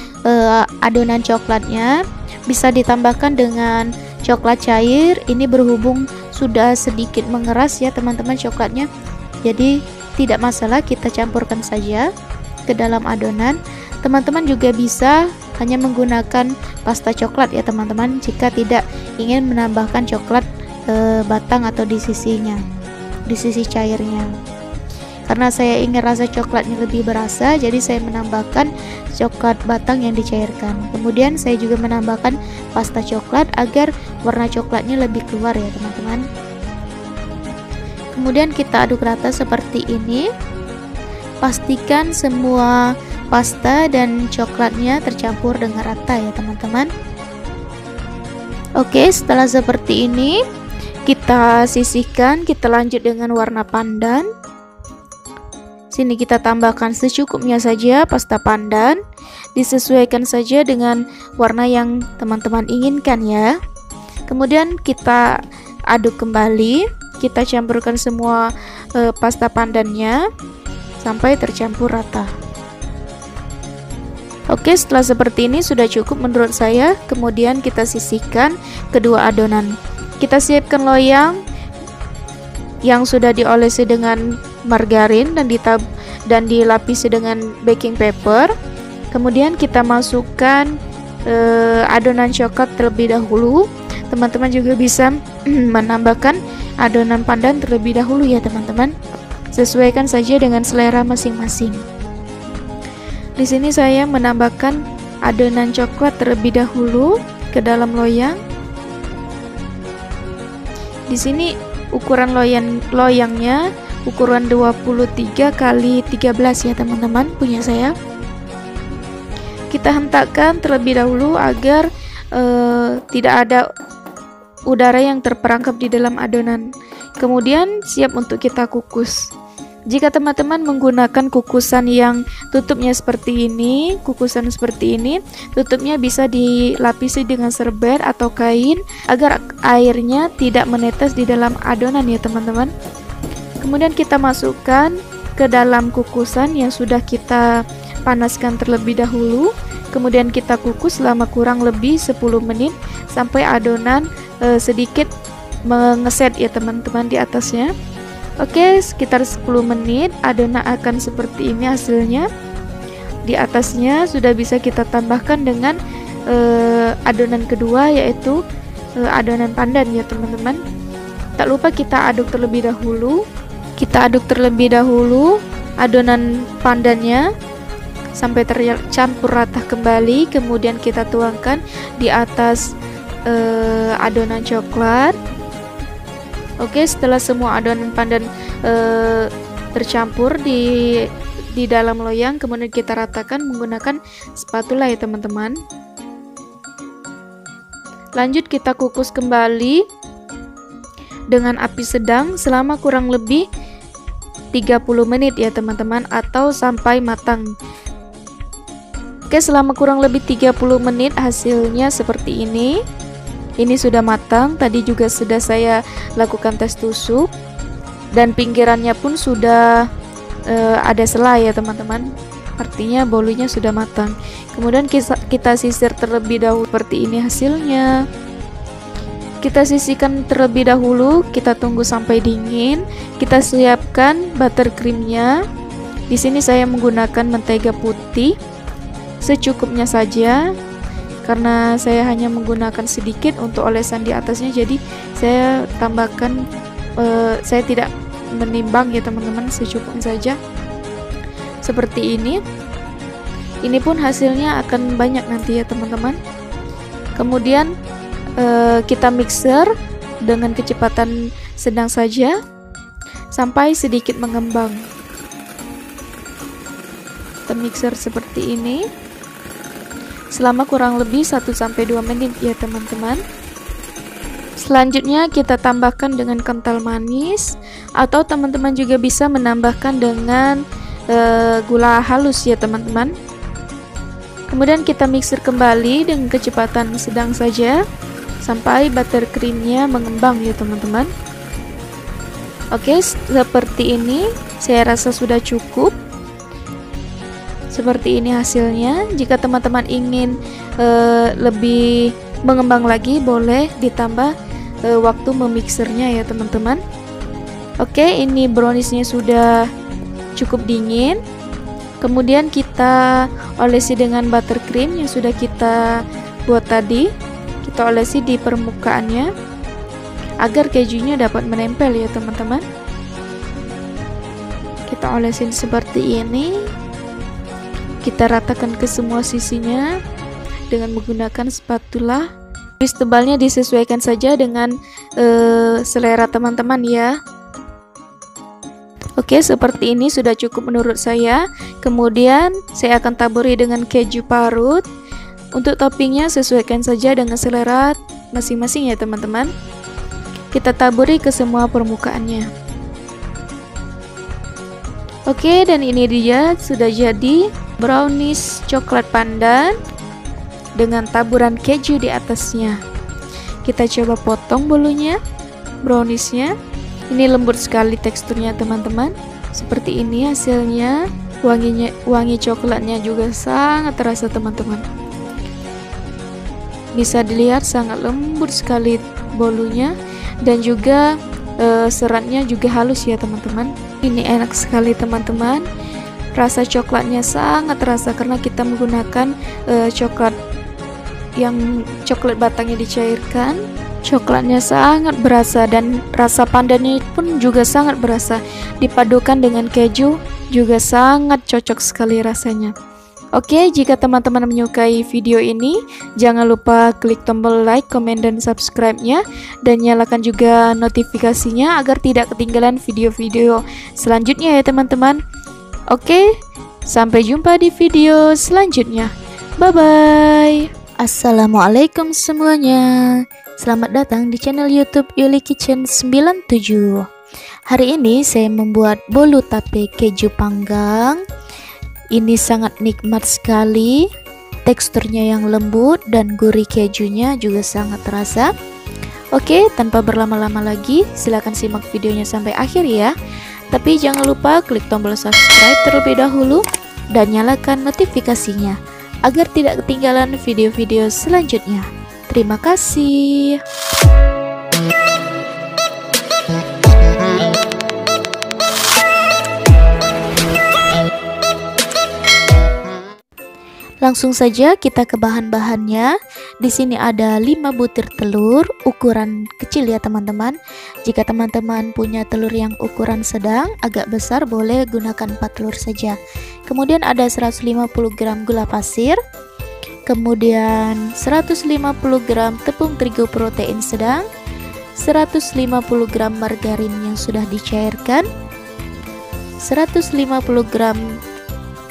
adonan coklatnya. Bisa ditambahkan dengan coklat cair. Ini berhubung sudah sedikit mengeras ya teman-teman coklatnya, jadi tidak masalah, kita campurkan saja ke dalam adonan. Teman-teman juga bisa hanya menggunakan pasta coklat ya teman-teman, jika tidak ingin menambahkan coklat batang atau di sisi cairnya. Karena saya ingin rasa coklatnya lebih berasa, jadi saya menambahkan coklat batang yang dicairkan. Kemudian saya juga menambahkan pasta coklat agar warna coklatnya lebih keluar ya teman-teman. Kemudian kita aduk rata seperti ini. Pastikan semua pasta dan coklatnya tercampur dengan rata ya teman-teman. Oke, setelah seperti ini kita sisihkan. Kita lanjut dengan warna pandan. Sini kita tambahkan secukupnya saja pasta pandan, disesuaikan saja dengan warna yang teman-teman inginkan ya. Kemudian kita aduk kembali, kita campurkan semua pasta pandannya sampai tercampur rata. Oke, setelah seperti ini sudah cukup menurut saya. Kemudian kita sisihkan kedua adonan. Kita siapkan loyang yang sudah diolesi dengan margarin dan dilapisi dengan baking paper. Kemudian kita masukkan adonan coklat terlebih dahulu. Teman-teman juga bisa menambahkan adonan pandan terlebih dahulu ya teman-teman. Sesuaikan saja dengan selera masing-masing. Di sini saya menambahkan adonan coklat terlebih dahulu ke dalam loyang. Di sini ukuran loyangnya ukuran 23 x 13 ya teman-teman, punya saya. Kita hentakkan terlebih dahulu agar tidak ada udara yang terperangkap di dalam adonan. Kemudian siap untuk kita kukus. Jika teman-teman menggunakan kukusan yang tutupnya seperti ini, tutupnya bisa dilapisi dengan serbet atau kain agar airnya tidak menetes di dalam adonan ya teman-teman. Kemudian kita masukkan ke dalam kukusan yang sudah kita panaskan terlebih dahulu. Kemudian kita kukus selama kurang lebih 10 menit sampai adonan sedikit mengeset ya teman-teman di atasnya. Oke, sekitar 10 menit adonan akan seperti ini hasilnya. Di atasnya sudah bisa kita tambahkan dengan adonan kedua, yaitu adonan pandan ya teman-teman. Tak lupa kita aduk terlebih dahulu. Kita aduk terlebih dahulu adonan pandannya sampai tercampur rata kembali. Kemudian kita tuangkan di atas adonan coklat. Oke, setelah semua adonan pandan tercampur di dalam loyang, kemudian kita ratakan menggunakan spatula ya teman-teman. Lanjut kita kukus kembali dengan api sedang selama kurang lebih 30 menit ya teman-teman, atau sampai matang. Oke, selama kurang lebih 30 menit hasilnya seperti ini. Ini sudah matang. Tadi juga sudah saya lakukan tes tusuk dan pinggirannya pun sudah ada sela ya teman-teman. Artinya bolunya sudah matang. Kemudian kita sisir terlebih dahulu. Seperti ini hasilnya. Kita sisihkan terlebih dahulu, kita tunggu sampai dingin. Kita siapkan buttercreamnya. Di sini saya menggunakan mentega putih secukupnya saja, karena saya hanya menggunakan sedikit untuk olesan di atasnya, jadi saya tambahkan, saya tidak menimbang ya teman-teman, secukupnya saja seperti ini. Ini pun hasilnya akan banyak nanti ya teman-teman. Kemudian kita mixer dengan kecepatan sedang saja sampai sedikit mengembang. Kita mixer seperti ini selama kurang lebih 1-2 menit ya teman-teman. Selanjutnya kita tambahkan dengan kental manis, atau teman-teman juga bisa menambahkan dengan gula halus ya teman-teman. Kemudian kita mixer kembali dengan kecepatan sedang saja sampai buttercreamnya mengembang ya teman-teman. Oke, seperti ini saya rasa sudah cukup. Seperti ini hasilnya. Jika teman-teman ingin lebih mengembang lagi, boleh ditambah waktu memixernya ya teman-teman. Oke, ini browniesnya sudah cukup dingin. Kemudian kita olesi dengan buttercream yang sudah kita buat tadi. Kita olesi di permukaannya agar kejunya dapat menempel ya teman-teman. Kita olesin seperti ini. Kita ratakan ke semua sisinya dengan menggunakan spatula. Garis tebalnya disesuaikan saja dengan selera teman-teman ya. Oke, seperti ini sudah cukup menurut saya. Kemudian saya akan taburi dengan keju parut. Untuk toppingnya sesuaikan saja dengan selera masing-masing ya teman-teman. Kita taburi ke semua permukaannya. Oke, dan ini dia sudah jadi brownies coklat pandan dengan taburan keju di atasnya. Kita coba potong bolunya, browniesnya. Ini lembut sekali teksturnya teman-teman. Seperti ini hasilnya. Wangi coklatnya juga sangat terasa teman-teman. Bisa dilihat sangat lembut sekali bolunya, dan juga seratnya juga halus ya teman-teman. Ini enak sekali teman-teman. Rasa coklatnya sangat terasa karena kita menggunakan coklat batangnya dicairkan. Coklatnya sangat berasa dan rasa pandannya pun juga sangat berasa. Dipadukan dengan keju juga sangat cocok sekali rasanya. Oke, jika teman-teman menyukai video ini, jangan lupa klik tombol like, komen, dan subscribe-nya, dan nyalakan juga notifikasinya agar tidak ketinggalan video-video selanjutnya ya teman-teman. Oke, sampai jumpa di video selanjutnya. Bye-bye. Assalamualaikum semuanya. Selamat datang di channel YouTube Yuli Kitchen 97. Hari ini saya membuat bolu tape keju panggang. Ini sangat nikmat sekali. Teksturnya yang lembut dan gurih kejunya juga sangat terasa. Oke, tanpa berlama-lama lagi, silakan simak videonya sampai akhir ya. Tapi jangan lupa klik tombol subscribe terlebih dahulu dan nyalakan notifikasinya agar tidak ketinggalan video-video selanjutnya. Terima kasih. Langsung saja kita ke bahan-bahannya. Di sini ada 5 butir telur ukuran kecil ya teman-teman. Jika teman-teman punya telur yang ukuran sedang agak besar, boleh gunakan 4 telur saja. Kemudian ada 150 gram gula pasir. Kemudian 150 gram tepung terigu protein sedang, 150 gram margarin yang sudah dicairkan, 150 gram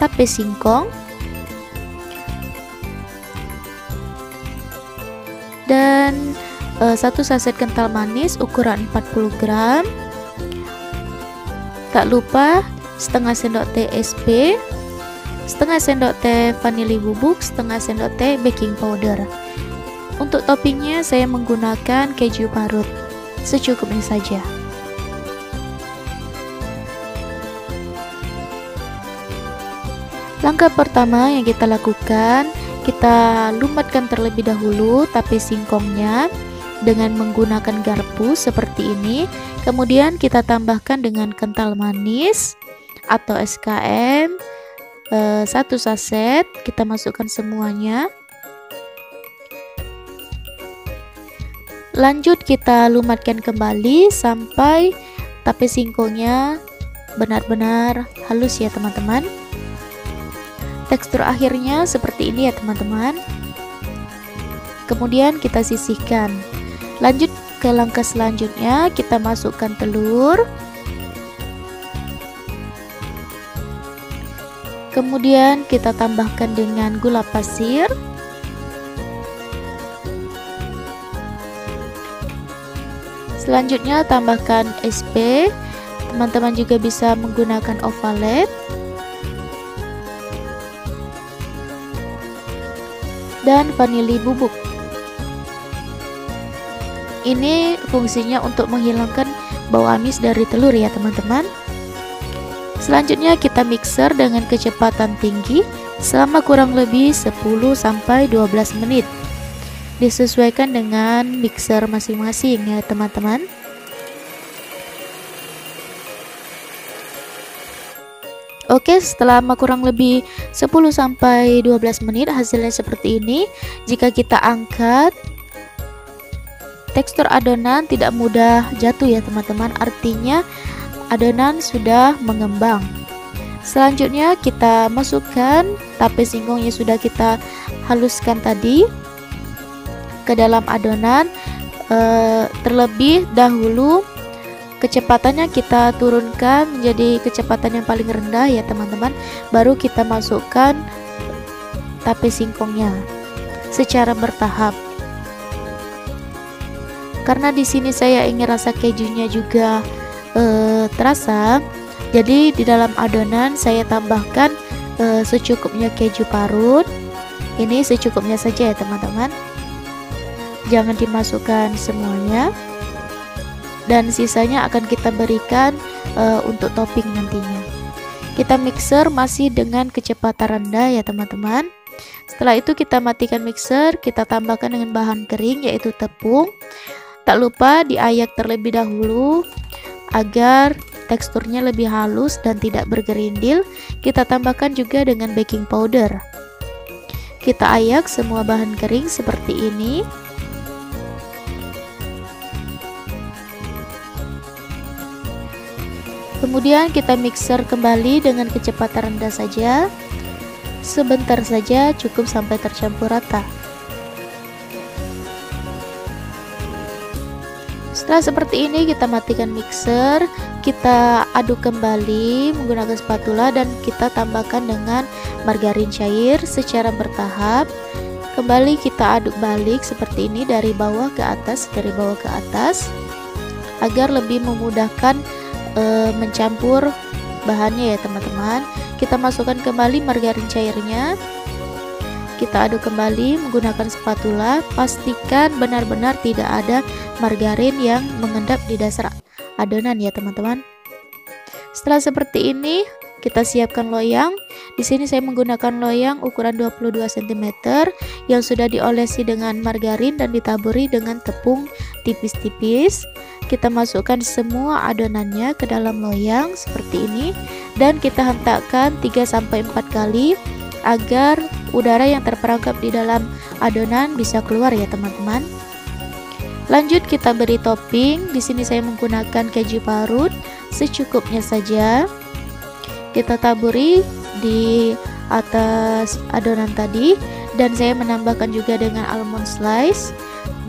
tape singkong, dan 1 saset kental manis ukuran 40 gram. Tak lupa setengah sendok teh SP, setengah sendok teh vanili bubuk, setengah sendok teh baking powder. Untuk toppingnya saya menggunakan keju parut, secukupnya saja. Langkah pertama yang kita lakukan, kita lumatkan terlebih dahulu tape singkongnya dengan menggunakan garpu seperti ini. Kemudian kita tambahkan dengan kental manis atau SKM 1 saset, kita masukkan semuanya. Lanjut kita lumatkan kembali sampai tape singkongnya benar-benar halus ya teman-teman. Tekstur akhirnya seperti ini ya teman-teman. Kemudian kita sisihkan. Lanjut ke langkah selanjutnya, kita masukkan telur. Kemudian kita tambahkan dengan gula pasir. Selanjutnya tambahkan SP. Teman-teman juga bisa menggunakan ovalet. Dan vanili bubuk. Ini fungsinya untuk menghilangkan bau amis dari telur ya teman-teman. Selanjutnya kita mixer dengan kecepatan tinggi selama kurang lebih 10-12 menit. Disesuaikan dengan mixer masing-masing ya teman-teman. Oke, setelah kurang lebih 10-12 menit hasilnya seperti ini. Jika kita angkat, tekstur adonan tidak mudah jatuh ya teman-teman. Artinya adonan sudah mengembang. Selanjutnya kita masukkan tape singkong yang sudah kita haluskan tadi ke dalam adonan. Terlebih dahulu kecepatannya kita turunkan menjadi kecepatan yang paling rendah ya teman-teman. Baru kita masukkan tape singkongnya secara bertahap. Karena di sini saya ingin rasa kejunya juga terasa, jadi di dalam adonan saya tambahkan secukupnya keju parut. Ini secukupnya saja ya teman-teman. Jangan dimasukkan semuanya. Dan sisanya akan kita berikan untuk topping nantinya. Kita mixer masih dengan kecepatan rendah ya teman-teman. Setelah itu kita matikan mixer, kita tambahkan dengan bahan kering yaitu tepung. Tak lupa diayak terlebih dahulu agar teksturnya lebih halus dan tidak bergerindil. Kita tambahkan juga dengan baking powder. Kita ayak semua bahan kering seperti ini. Kemudian kita mixer kembali dengan kecepatan rendah saja. Sebentar saja, cukup sampai tercampur rata. Setelah seperti ini kita matikan mixer, kita aduk kembali menggunakan spatula dan kita tambahkan dengan margarin cair secara bertahap. Kembali kita aduk balik seperti ini dari bawah ke atas, agar lebih memudahkan mencampur bahannya ya teman-teman. Kita masukkan kembali margarin cairnya, kita aduk kembali menggunakan spatula. Pastikan benar-benar tidak ada margarin yang mengendap di dasar adonan ya teman-teman. Setelah seperti ini, kita siapkan loyang. Di sini saya menggunakan loyang ukuran 22 cm yang sudah diolesi dengan margarin dan ditaburi dengan tepung tipis-tipis. Kita masukkan semua adonannya ke dalam loyang seperti ini dan kita hentakkan 3-4 kali agar udara yang terperangkap di dalam adonan bisa keluar ya teman-teman. Lanjut kita beri topping. Di sini saya menggunakan keju parut secukupnya saja. Kita taburi di atas adonan tadi dan saya menambahkan juga dengan almond slice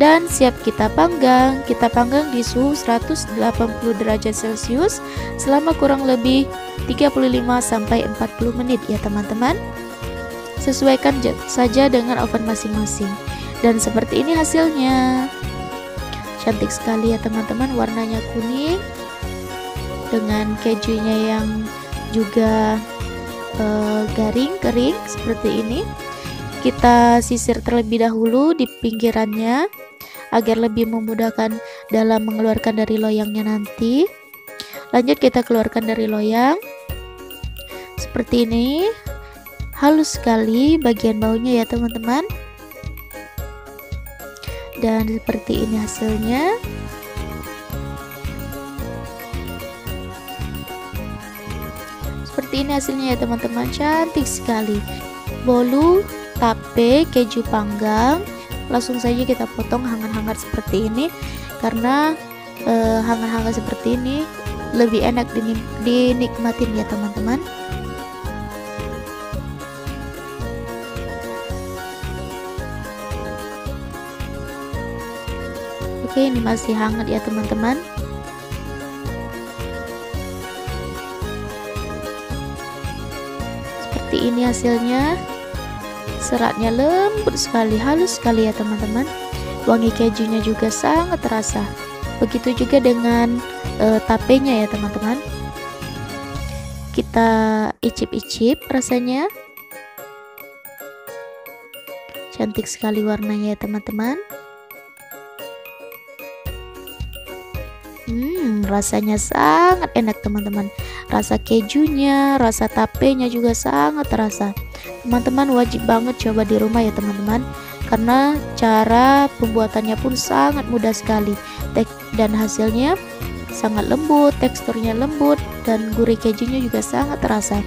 dan siap kita panggang. Kita panggang di suhu 180 derajat Celcius selama kurang lebih 35-40 menit ya teman-teman. Sesuaikan saja dengan oven masing-masing. Dan seperti ini hasilnya. Cantik sekali ya teman-teman, warnanya kuning dengan kejunya yang juga garing kering seperti ini. Kita sisir terlebih dahulu di pinggirannya agar lebih memudahkan dalam mengeluarkan dari loyangnya nanti. Lanjut kita keluarkan dari loyang seperti ini. Halus sekali bagian baunya ya teman-teman. Dan seperti ini hasilnya. Seperti ini hasilnya ya teman-teman, cantik sekali. Bolu tape keju panggang, langsung saja kita potong hangat-hangat seperti ini karena hangat-hangat seperti ini lebih enak dinikmatin ya teman-teman. Oke, ini masih hangat ya teman-teman. Seperti ini hasilnya. Seratnya lembut sekali, halus sekali ya teman-teman. Wangi kejunya juga sangat terasa. Begitu juga dengan tapenya ya teman-teman. Kita icip-icip rasanya. Cantik sekali warnanya ya teman-teman. Rasanya sangat enak teman-teman. Rasa kejunya, rasa tapenya juga sangat terasa. Teman-teman wajib banget coba di rumah ya teman-teman, karena cara pembuatannya pun sangat mudah sekali dan hasilnya sangat lembut, teksturnya lembut dan gurih kejunya juga sangat terasa.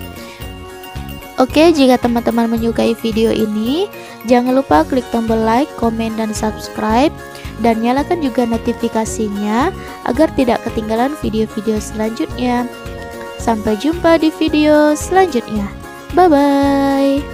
Oke, jika teman-teman menyukai video ini, jangan lupa klik tombol like, komen, dan subscribe, dan nyalakan juga notifikasinya agar tidak ketinggalan video-video selanjutnya. Sampai jumpa di video selanjutnya. Bye-bye.